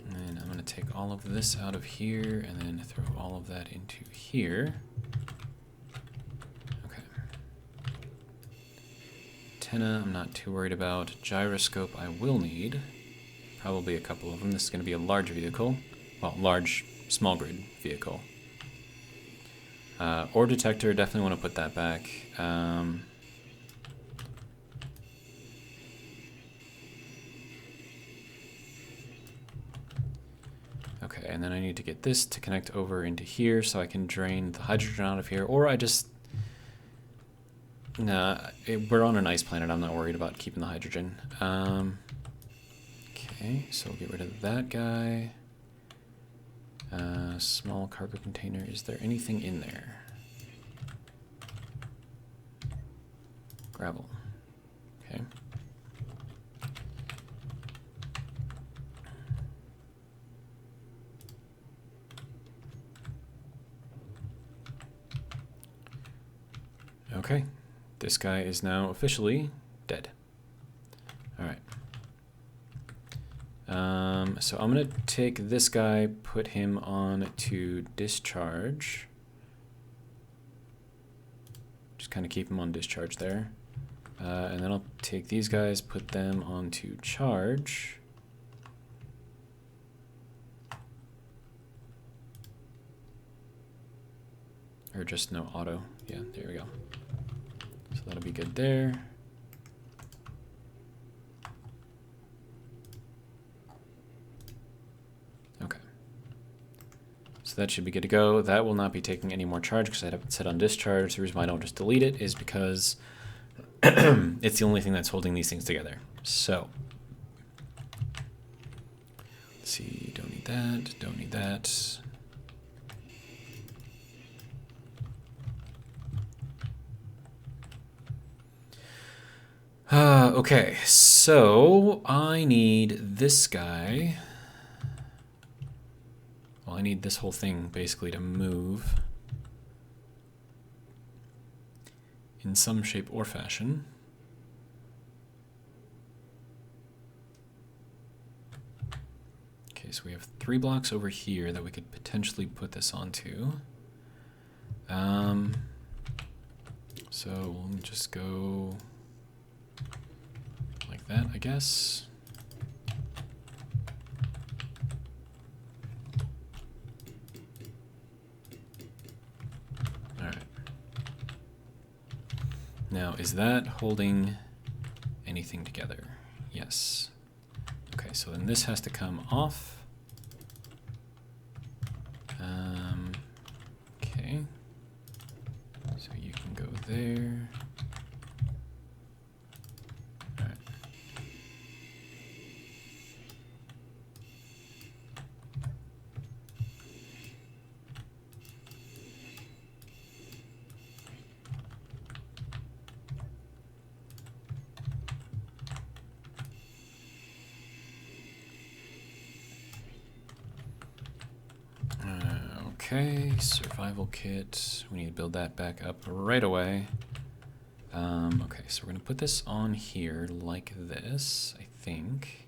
And I'm going to take all of this out of here and then throw all of that into here. Okay. Antenna, I'm not too worried about. Gyroscope, I will need. Probably a couple of them. This is going to be a large vehicle. Well, large, small grid vehicle. Ore detector, definitely want to put that back. Okay, and then I need to get this to connect over into here so I can drain the hydrogen out of here, or I just... Nah, we're on an ice planet. I'm not worried about keeping the hydrogen. Okay, so we'll get rid of that guy. Small cargo container. Is there anything in there? Gravel. Okay. Okay. This guy is now officially dead. Alright. So I'm going to take this guy, put him on to discharge. Just kind of keep him on discharge there. And then I'll take these guys, put them onto charge. Or just no auto. Yeah, there we go. So that'll be good there. Okay. So that should be good to go. That will not be taking any more charge because I have it set on discharge. The reason why I don't just delete it is because it's the only thing that's holding these things together. So, let's see, don't need that, don't need that. Okay, so I need this guy. Well, I need this whole thing basically to move in some shape or fashion. Okay, so we have 3 blocks over here that we could potentially put this onto. So we'll just go like that, I guess. All right. Now, is that holding anything together? Yes. Okay, so then this has to come off. Okay. So you can go there. All right. Okay, survival kit. We need to build that back up right away. Okay, so we're going to put this on here like this, I think.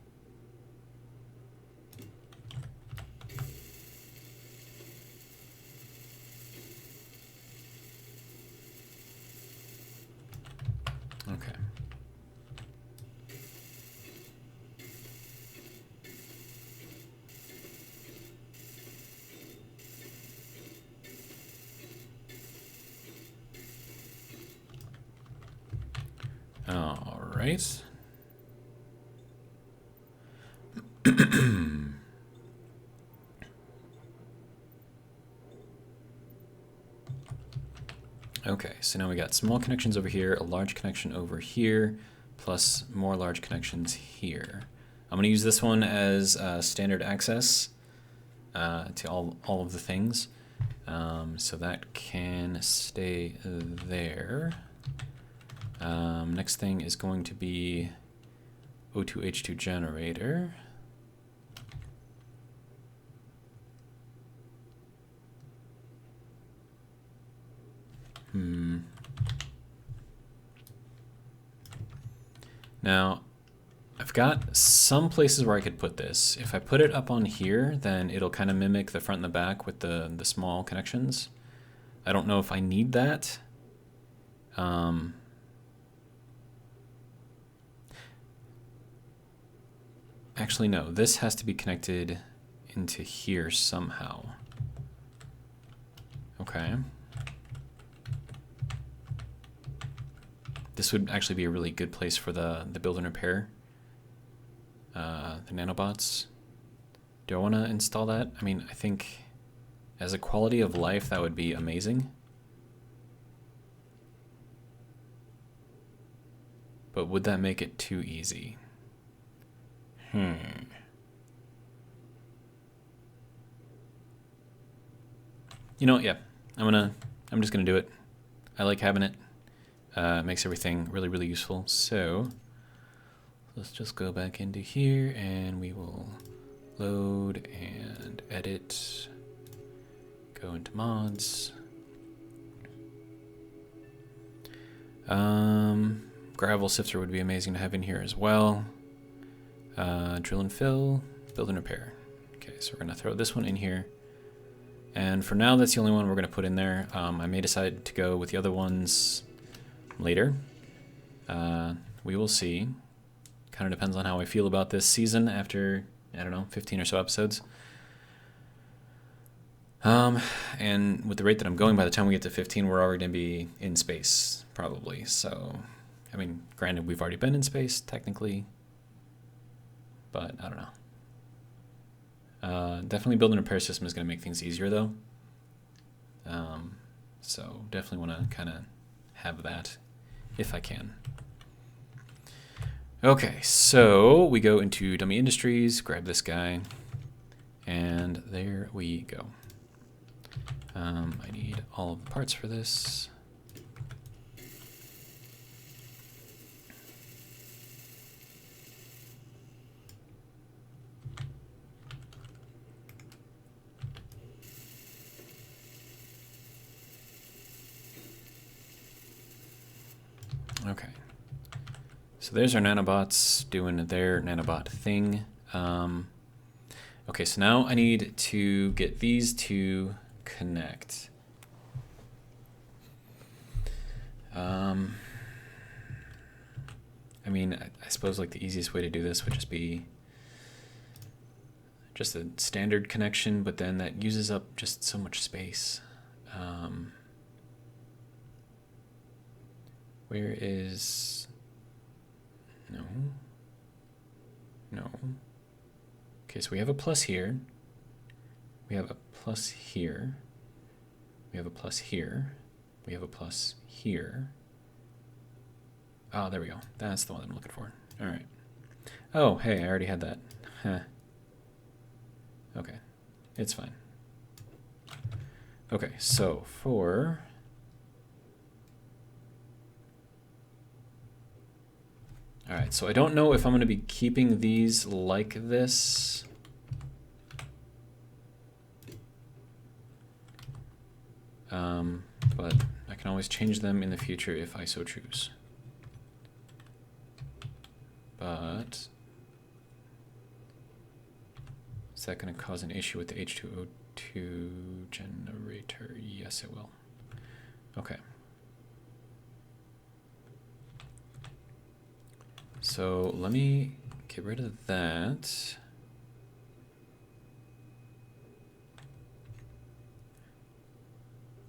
Okay. All right. Okay, so now we got small connections over here, a large connection over here, plus more large connections here. I'm going to use this one as standard access to all of the things. So that can stay there. Next thing is going to be O2h2 Generator. Now, I've got some places where I could put this. If I put it up on here, then it'll kind of mimic the front and the back with the small connections. I don't know if I need that. Actually, no. This has to be connected into here somehow. Okay. This would actually be a really good place for the build and repair. The nanobots. Do I want to install that? I mean, I think as a quality of life, that would be amazing. But would that make it too easy? You know, yeah, I'm just gonna do it. I like having it. It makes everything really, really useful. So let's just go back into here and we will load and edit. Go into mods. Gravel sifter would be amazing to have in here as well. Drill and fill, build and repair. Okay, so we're gonna throw this one in here. And for now, that's the only one we're gonna put in there. I may decide to go with the other ones later. We will see. Kind of depends on how I feel about this season after, I don't know, 15 or so episodes. And with the rate that I'm going, by the time we get to 15, we're already gonna be in space, probably. So, I mean, granted, we've already been in space, technically. But I don't know. Definitely building a repair system is going to make things easier, though. So definitely want to kind of have that if I can. Okay, so we go into Dummy Industries, grab this guy, and there we go. I need all of the parts for this. Okay, so there's our nanobots doing their nanobot thing. Okay, so now I need to get these to connect. I mean, I suppose like the easiest way to do this would just be just a standard connection, but then that uses up just so much space. Where is... No. No. Okay, so we have a plus here. We have a plus here. We have a plus here. We have a plus here. Oh, there we go. That's the one I'm looking for. All right. Oh, hey, I already had that. Huh. Okay, it's fine. Okay, so for... All right, so I don't know if I'm going to be keeping these like this. But I can always change them in the future if I so choose. But is that going to cause an issue with the H2O2 generator? Yes, it will. Okay. So let me get rid of that.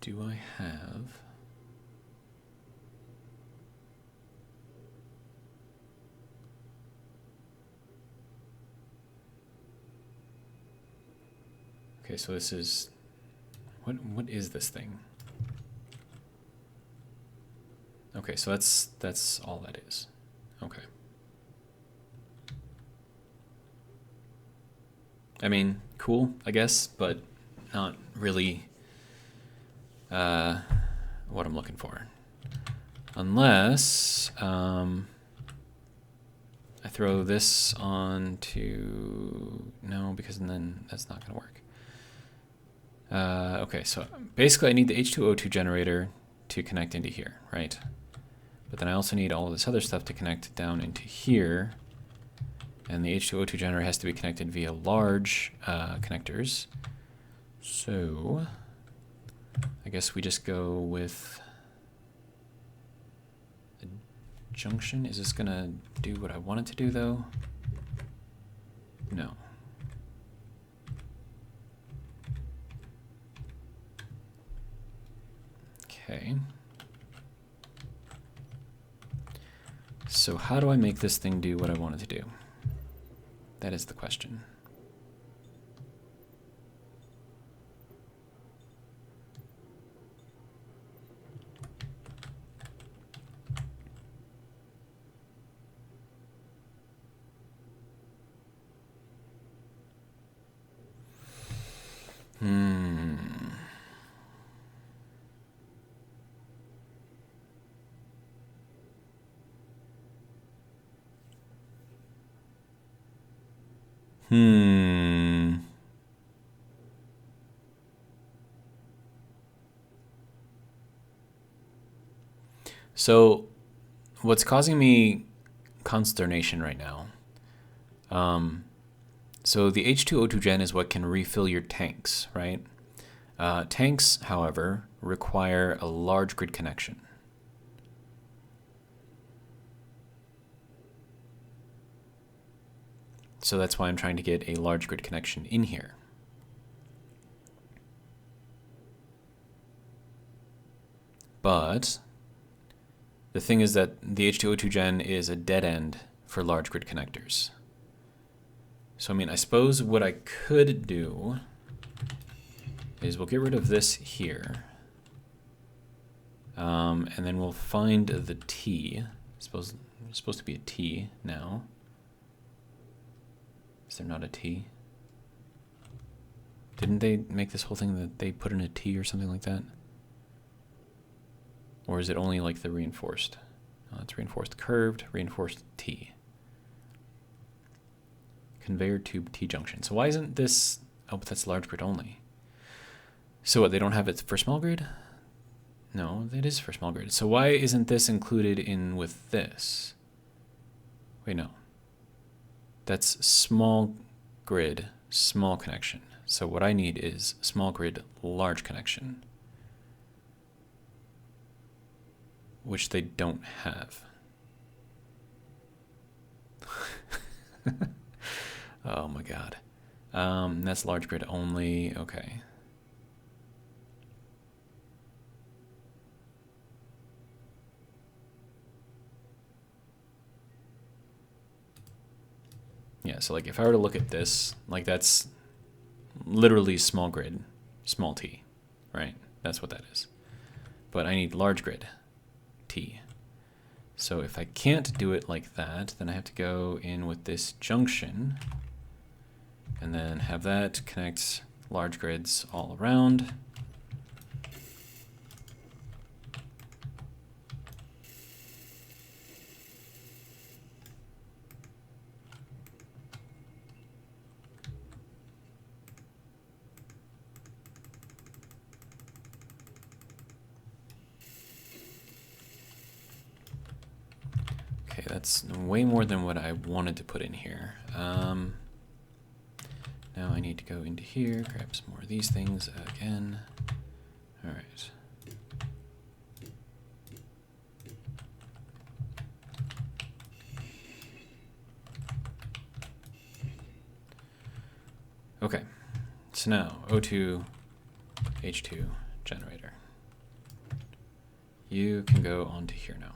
Do I have... Okay, so this is... What is this thing? Okay, so that's all that is. Okay. I mean, cool, I guess, but not really what I'm looking for. Unless I throw this onto, no, because then that's not going to work. Okay, so basically I need the H2O2 generator to connect into here, right? But then I also need all of this other stuff to connect down into here. And the H2O2 generator has to be connected via large connectors. So I guess we just go with a junction. Is this gonna do what I want it to do though? No. Okay. So how do I make this thing do what I want it to do? That is the question. So what's causing me consternation right now, so the H2O2 gen is what can refill your tanks, right? Tanks, however, require a large grid connection. So that's why I'm trying to get a large grid connection in here. But the thing is that the H2O2 gen is a dead end for large grid connectors. So I mean, I suppose what I could do is we'll get rid of this here. And then we'll find the T. It's supposed to be a T now. Is there not a T? Didn't they make this whole thing that they put in a T or something like that? Or is it only like the reinforced? It's reinforced curved, reinforced T. Conveyor tube T junction. So why isn't this, oh, but that's large grid only. So what, they don't have it for small grid? No, it is for small grid. So why isn't this included in with this? Wait, no. That's small grid, small connection. So what I need is small grid, large connection, which they don't have. Oh my God. That's large grid only, okay. Yeah, so like if I were to look at this, like that's literally small grid, small t, right? That's what that is. But I need large grid, t. So if I can't do it like that, then I have to go in with this junction and then have that connect large grids all around. That's way more than what I wanted to put in here. Now I need to go into here, grab some more of these things again. All right. Okay, so now O2h2 generator. You can go onto here now.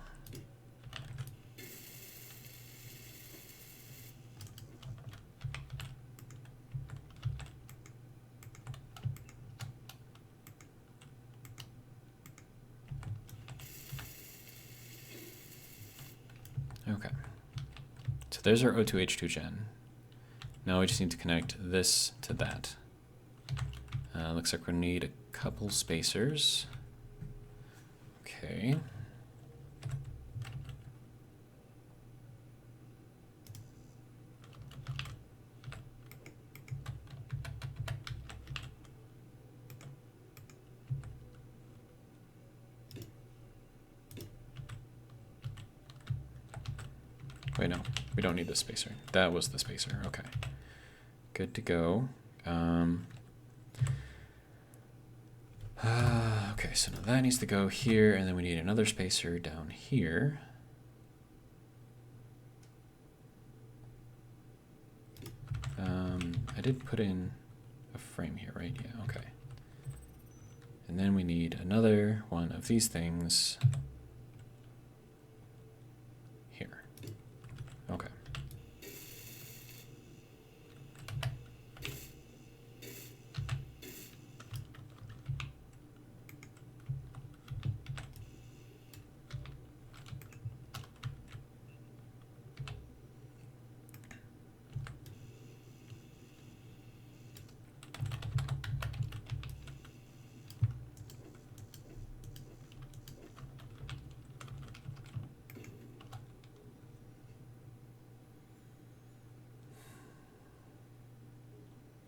Okay, so there's our O2h2 gen. Now we just need to connect this to that. Looks like we're gonna need a couple spacers. Okay. Wait, no, we don't need the spacer. That was the spacer. Okay. Good to go. Okay, so now that needs to go here, and then we need another spacer down here. I did put in a frame here, right? Yeah, okay. And then we need another one of these things here. Okay.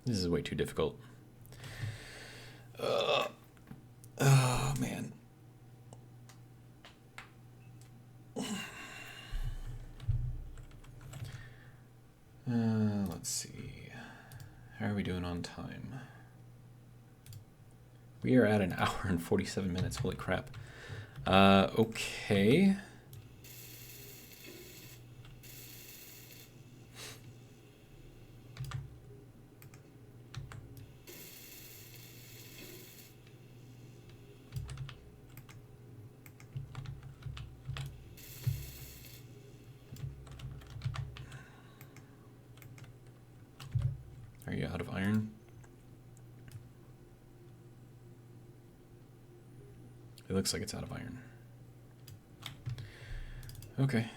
This is way too difficult. Oh, man. Let's see. How are we doing on time? We are at an hour and 47 minutes. Holy crap. Okay. Are you out of iron? It looks like it's out of iron. Okay.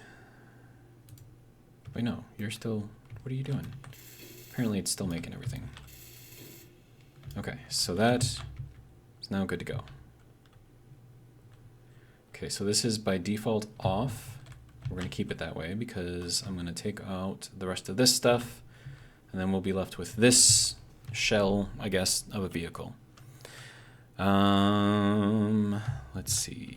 Wait, no, you're still... What are you doing? Apparently it's still making everything. Okay, so that is now good to go. Okay, so this is by default off. We're going to keep it that way because I'm going to take out the rest of this stuff, and then we'll be left with this shell, I guess, of a vehicle. Let's see.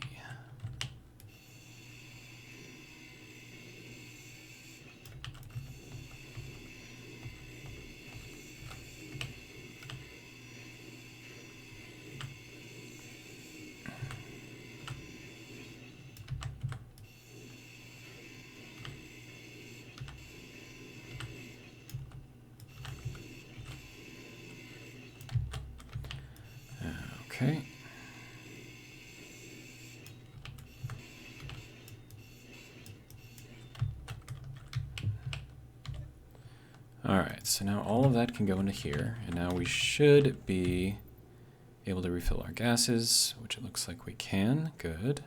Okay. All right, so now all of that can go into here, and now we should be able to refill our gases, which it looks like we can. Good.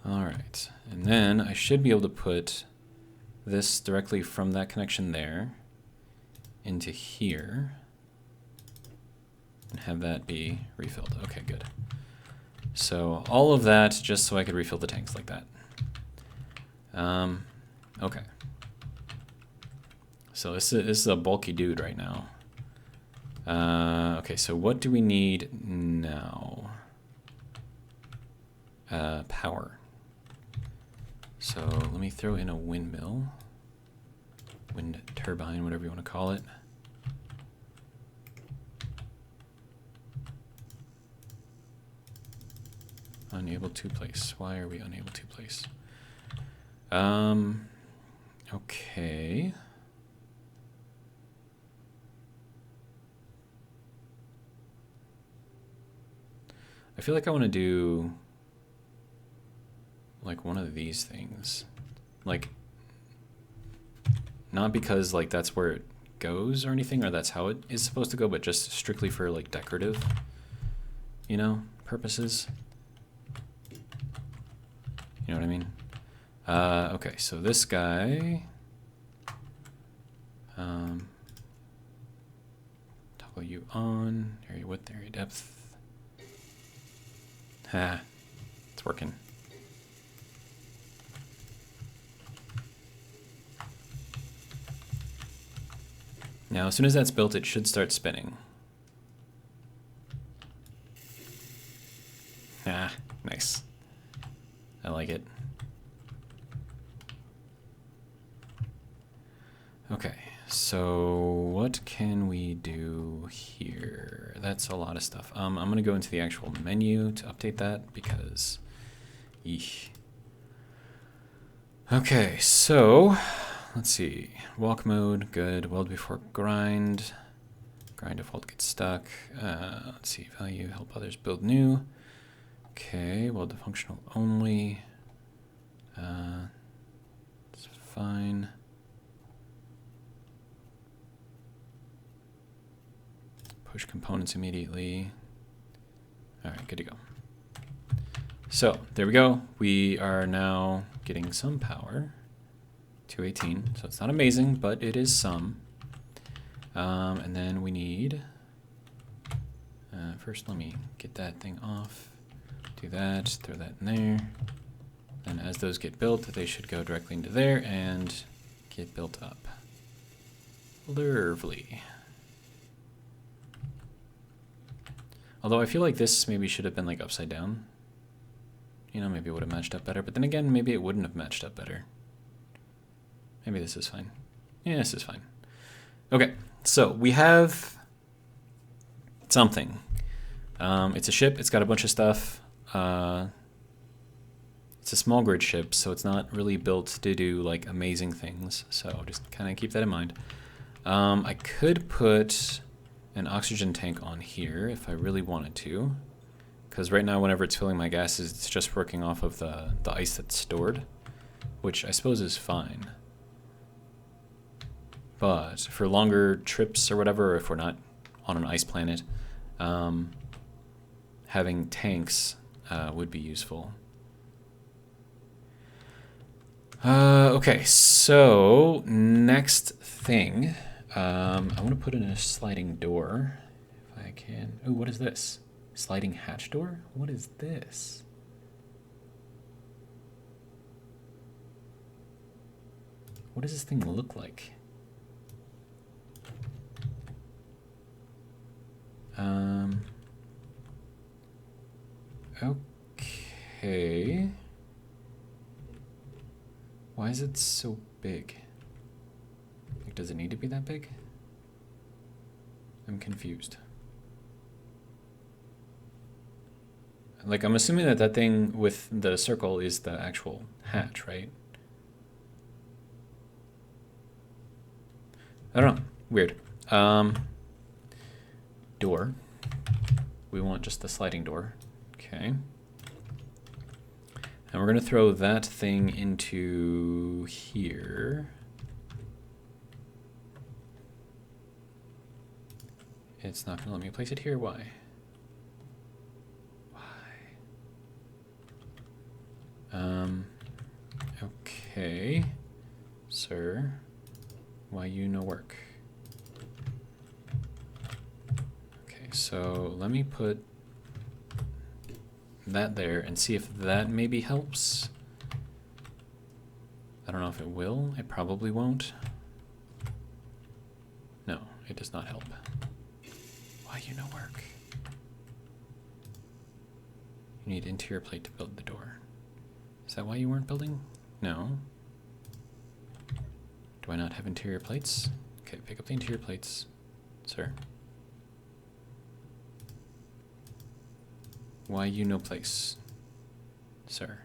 All right, and then I should be able to put this directly from that connection there into here and have that be refilled. Okay, good. So all of that just so I could refill the tanks like that. Okay. So this is a bulky dude right now. Okay, so what do we need now? Power. So let me throw in a windmill, wind turbine, whatever you want to call it. Unable to place. Why are we unable to place? Okay. I feel like I want to do like one of these things. Like, not because like that's where it goes or anything, or that's how it is supposed to go, but just strictly for like decorative, you know, purposes. You know what I mean? Okay, so this guy, Toggle you on, area width, area depth. Ha, it's working. Now, as soon as that's built, it should start spinning. Ah, nice. I like it. Okay, so what can we do here? That's a lot of stuff. I'm gonna go into the actual menu to update that because, eesh. Okay, so let's see. Walk mode, good. Weld before grind. Grind default gets stuck. Let's see, value, help others build new. Okay, weld to functional only. It's fine. Push components immediately. All right, good to go. So there we go. We are now getting some power. 218, so it's not amazing, but it is some. And then we need, first let me get that thing off. Do that, throw that in there. And as those get built, they should go directly into there and get built up. Lovely. Although I feel like this maybe should have been like upside down. You know, maybe it would have matched up better. But then again, maybe it wouldn't have matched up better. Maybe this is fine. Yeah, this is fine. Okay, so we have something. It's a ship. It's got a bunch of stuff. It's a small grid ship, so it's not really built to do like amazing things. So just kind of keep that in mind. I could put an oxygen tank on here if I really wanted to, because right now whenever it's filling my gases, it's just working off of the ice that's stored, which I suppose is fine. But for longer trips or whatever, or if we're not on an ice planet, having tanks would be useful. Okay, so next thing, I want to put in a sliding door, if I can. Oh, what is this? Sliding hatch door? What is this? What does this thing look like? Okay. Why is it so big? Like, does it need to be that big? I'm confused. Like, I'm assuming that that thing with the circle is the actual hatch, right? I don't know. Weird. Door. We want just the sliding door. Okay. And we're going to throw that thing into here. It's not going to let me place it here. Why? Okay. Sir, why you no work? Okay, so let me put that there and see if that maybe helps. I don't know if it will. It probably won't. No, it does not help. Why you no work? You need interior plate to build the door. Is that why you weren't building? No. Do I not have interior plates? Okay, pick up the interior plates, sir. Why you no place, sir?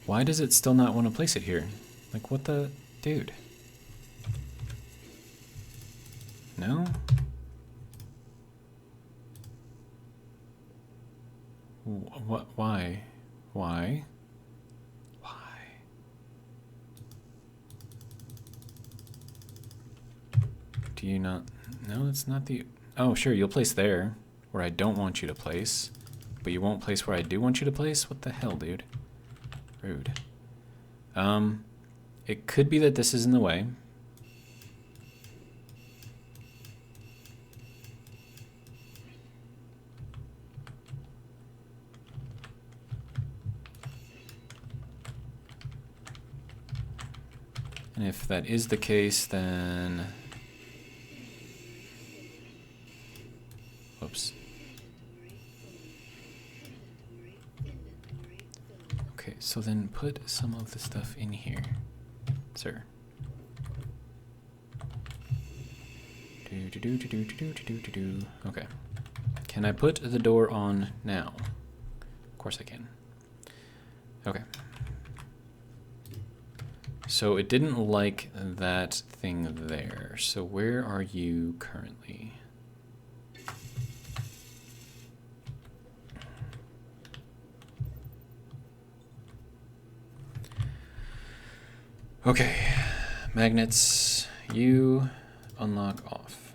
Why does it still not want to place it here? Like, what the... Dude. No? What? Why? Why? Why? Do you not? No, it's not the... Oh, sure, you'll place there, where I don't want you to place. But you won't place where I do want you to place? What the hell, dude? Rude. It could be that this is in the way. And if that is the case, then... Whoops. Okay, so then put some of the stuff in here, sir. Okay. Can I put the door on now? Of course I can. Okay. So it didn't like that thing there. So where are you currently? Okay, magnets, you unlock off.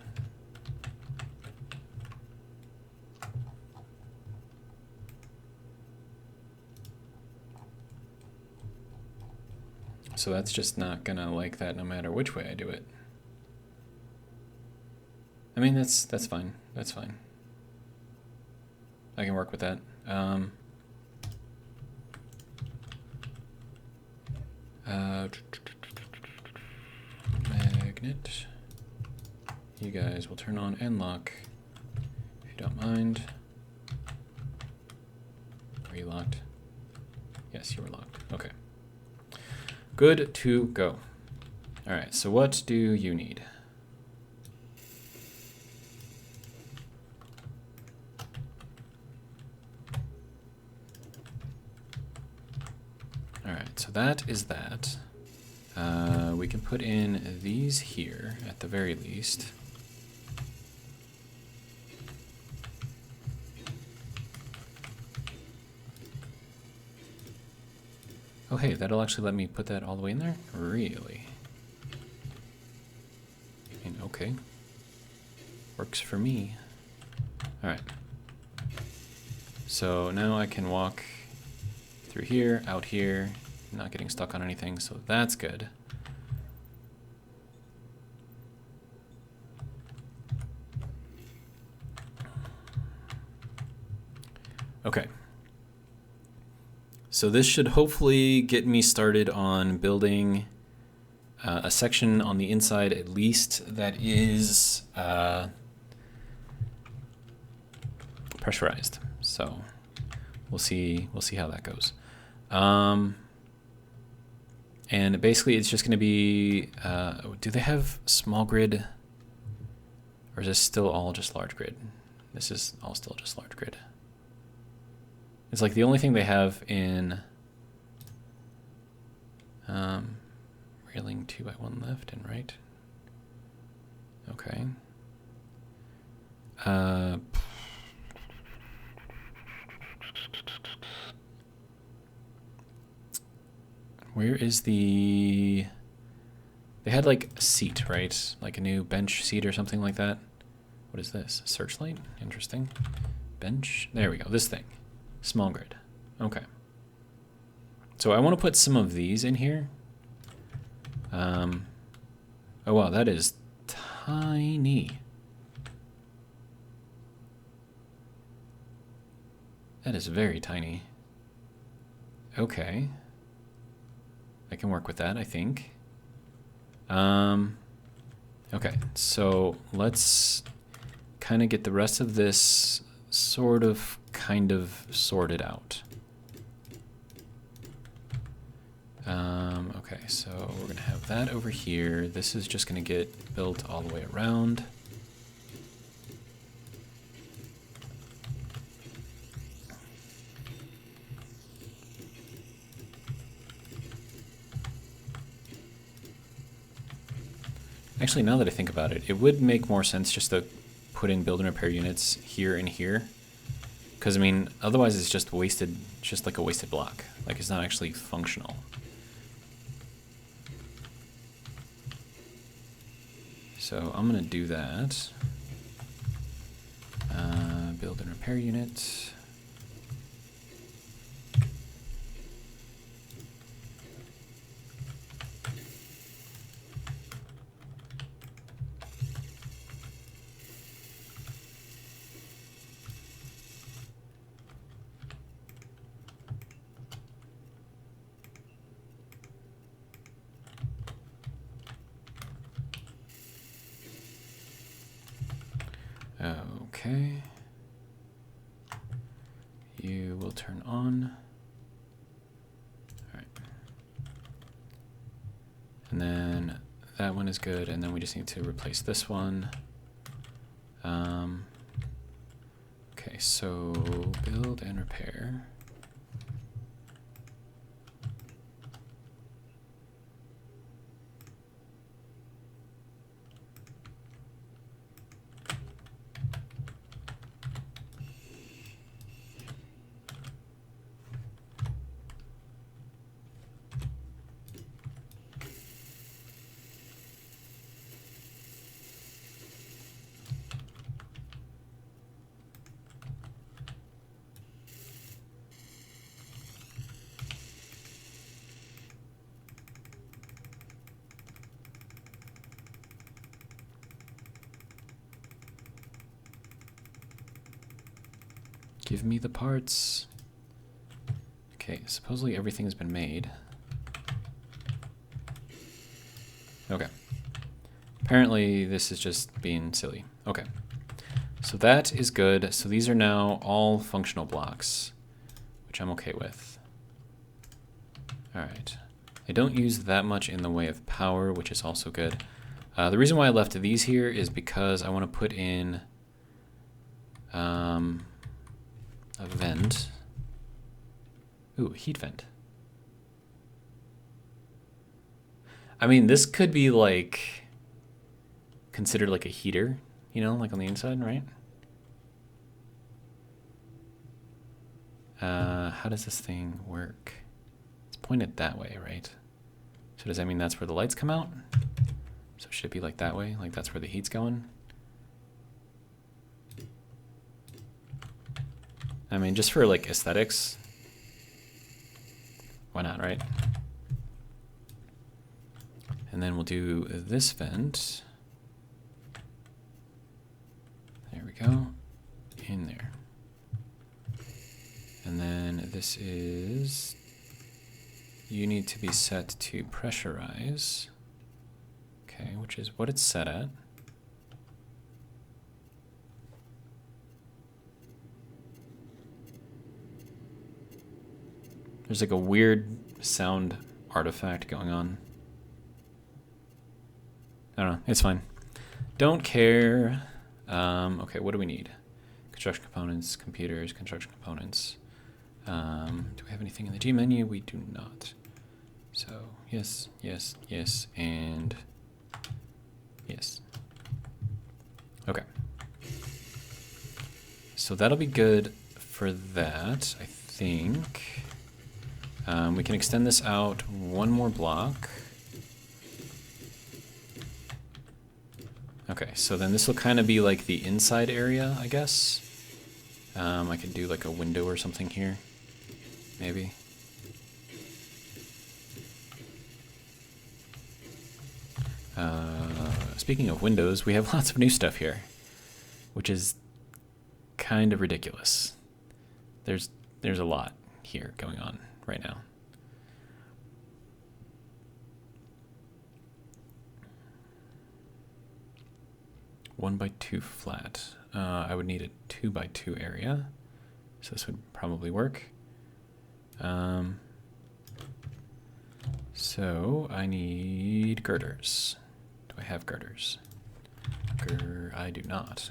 So that's just not gonna like that no matter which way I do it. I mean, that's fine, that's fine. I can work with that. Magnet. You guys will turn on and lock, if you don't mind. Are you locked? Yes, you were locked. Okay. Good to go. All right, so what do you need? All right, so that is that. We can put in these here at the very least. Oh hey, that'll actually let me put that all the way in there? Really? I mean, okay. Works for me. Alright. So now I can walk through here, out here, not getting stuck on anything, so that's good. Okay. So this should hopefully get me started on building a section on the inside at least that is pressurized. So we'll see how that goes. And basically it's just going to be, do they have small grid, or is this still all just large grid? This is all still just large grid. It's like the only thing they have in railing 2x1 left and right. Okay. Where is the... They had like a seat, right? Like a new bench seat or something like that. What is this? A searchlight? Interesting. Bench. There we go. This thing. Small grid. Okay. So I want to put some of these in here. Oh wow, that is tiny. That is very tiny. Okay. I can work with that, I think. Okay, so let's kind of get the rest of this kind of sorted out. Okay, so we're gonna have that over here. This is just gonna get built all the way around. Actually, now that I think about it, it would make more sense just to put in build and repair units here and here. Because, I mean, otherwise it's just wasted, just like a wasted block. Like, it's not actually functional. So I'm going to do that. Build and repair unit. Okay. You will turn on. All right. And then that one is good, and then we just need to replace this one. Okay, so build and repair. Give me the parts. Okay, supposedly everything has been made. Okay. Apparently this is just being silly. Okay. So that is good. So these are now all functional blocks, which I'm okay with. All right. I don't use that much in the way of power, which is also good. The reason why I left these here is because I want to put in a vent. Ooh, heat vent. I mean, this could be like considered like a heater, you know, like on the inside, right? How does this thing work? It's pointed that way, right? So does that mean that's where the lights come out? So should it be like that way? Like that's where the heat's going? I mean, just for like aesthetics, why not, right? And then we'll do this vent. There we go. In there. And then this is, you need to be set to pressurize. Okay, which is what it's set at. There's like a weird sound artifact going on. I don't know, it's fine. Don't care. Okay, what do we need? Construction components, computers, construction components. Do we have anything in the G menu? We do not. So yes, yes, yes, and yes. Okay. So that'll be good for that, I think. We can extend this out one more block. Okay, so then this will kind of be like the inside area, I guess. I could do like a window or something here, maybe. Speaking of windows, we have lots of new stuff here, which is kind of ridiculous. There's a lot here going on right now. One by two flat. I would need a 2x2 area, so this would probably work. So I need girders. Do I have girders? I do not.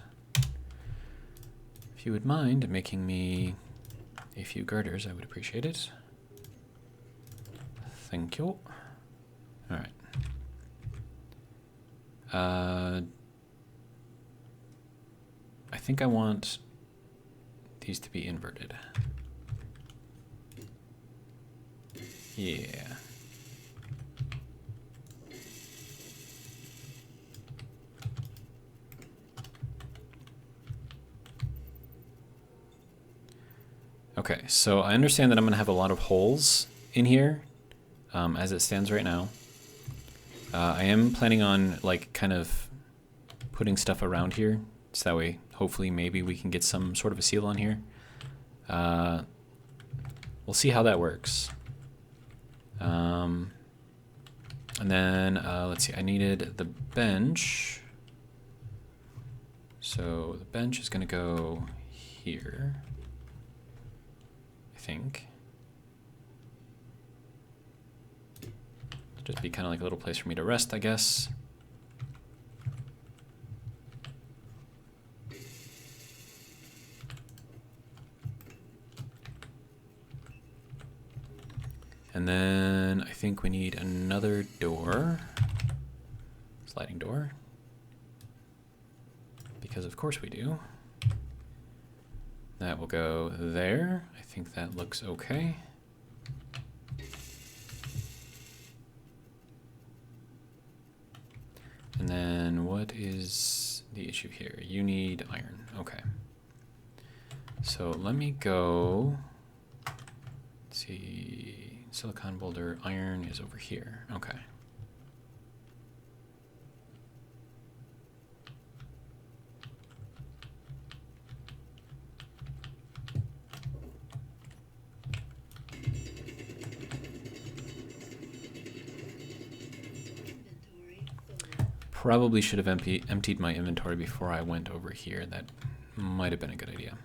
If you would mind making me a few girders, I would appreciate it. Thank you. All right. I think I want these to be inverted. Yeah. Okay, so I understand that I'm gonna have a lot of holes in here as it stands right now. I am planning on like kind of putting stuff around here, so that way hopefully maybe we can get some sort of a seal on here. We'll see how that works. And then let's see, I needed the bench. So the bench is gonna go here, I think. Just be kind of like a little place for me to rest, I guess. And then I think we need another door, sliding door, because of course we do. That will go there. I think that looks okay. And then what is the issue here? You need iron. Okay. So let me go. Let's see. Silicon boulder. Iron is over here. Okay. Probably should have emptied my inventory before I went over here. That might have been a good idea.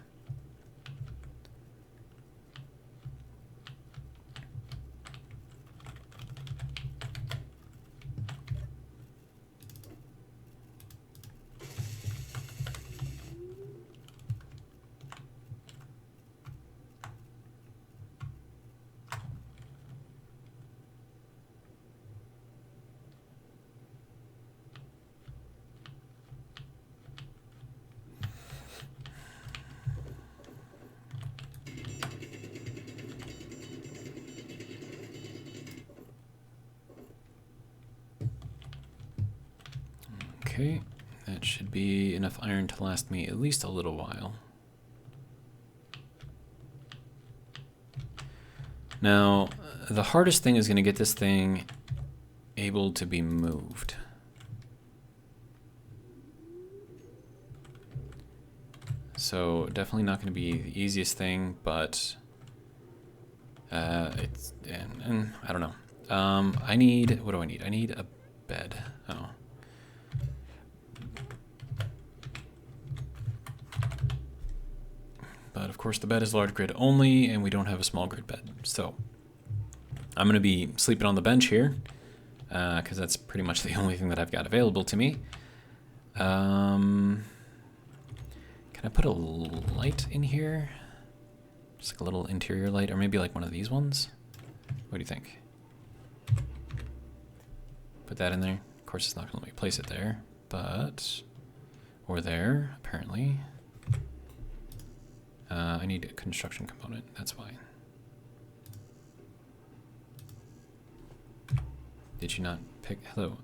Okay, that should be enough iron to last me at least a little while. Now, the hardest thing is going to get this thing able to be moved. So definitely not going to be the easiest thing, but it's and I don't know. I need, what do I need? I need a bed. Oh. But of course the bed is large grid only, and we don't have a small grid bed. So I'm going to be sleeping on the bench here, because that's pretty much the only thing that I've got available to me. Can I put a light in here? Just like a little interior light, or maybe like one of these ones? What do you think? Put that in there. Of course it's not going to let me place it there, but... or there, apparently. I need a construction component, that's fine. Did you not pick, hello?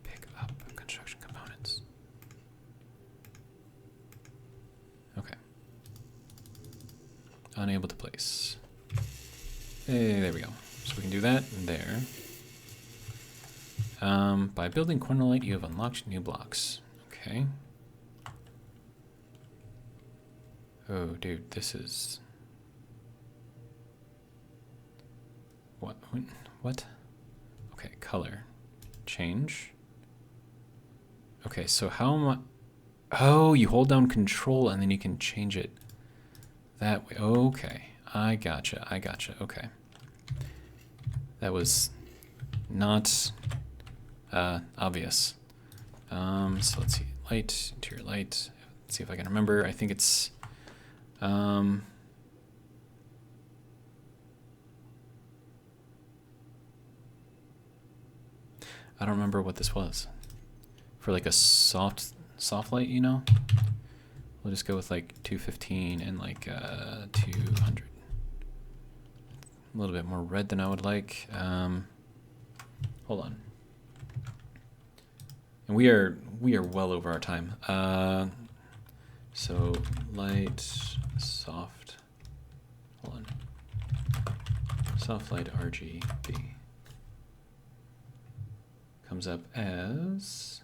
Pick up construction components. Okay. Unable to place. Hey, there we go. So we can do that there. By building Cornerlight, you have unlocked new blocks. Okay. Oh, dude, this is... What? What? Okay, color. Change. Okay, so how am I... Oh, you hold down control and then you can change it that way. Okay, I gotcha, okay. That was not obvious. So let's see, light, interior light. Let's see if I can remember. I think it's... I don't remember what this was. For like a soft light, you know? We'll just go with like 215 and like 200. A little bit more red than I would like. Hold on. And we are well over our time. So light, soft. hold on. Soft light RGB comes up as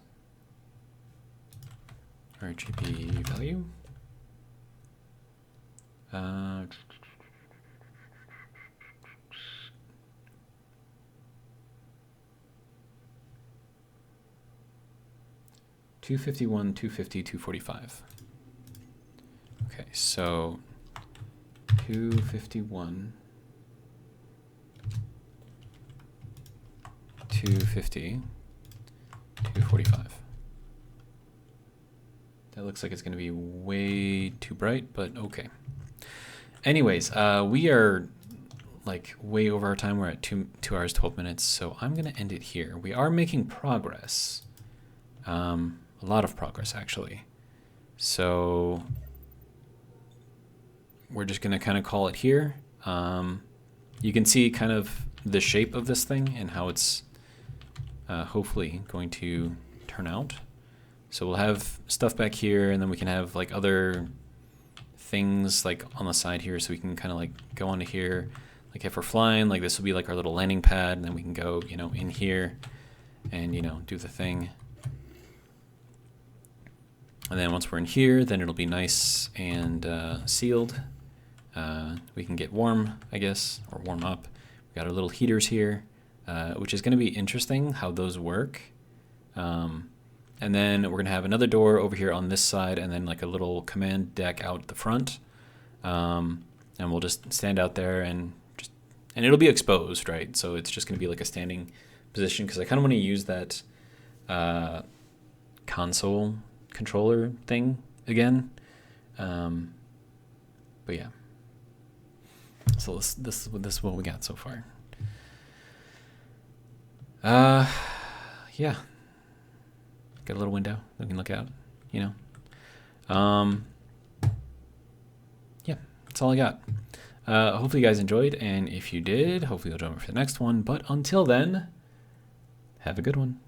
RGB value. 251, 250, 245. Okay, so 251, 250, 245. That looks like it's going to be way too bright, but okay. Anyways, we are like way over our time. We're at 2 hours, 12 minutes, so I'm going to end it here. We are making progress. A lot of progress, actually. So we're just going to kind of call it here. You can see kind of the shape of this thing and how it's hopefully going to turn out. So we'll have stuff back here, and then we can have like other things like on the side here, so we can kind of like go onto here. Like if we're flying, like this will be like our little landing pad, and then we can go, you know, in here and, you know, do the thing. And then once we're in here, then it'll be nice and sealed. We can get warm, I guess, or warm up. We got our little heaters here, which is going to be interesting how those work. And then we're going to have another door over here on this side, and then like a little command deck out the front. And we'll just stand out there and it'll be exposed, right? So it's just going to be like a standing position, because I kind of want to use that console controller thing again. But yeah. So this is what we got so far. Yeah. Got a little window we can look out, you know. Yeah, that's all I got. Hopefully you guys enjoyed, and if you did, hopefully you'll join me for the next one. But until then, have a good one.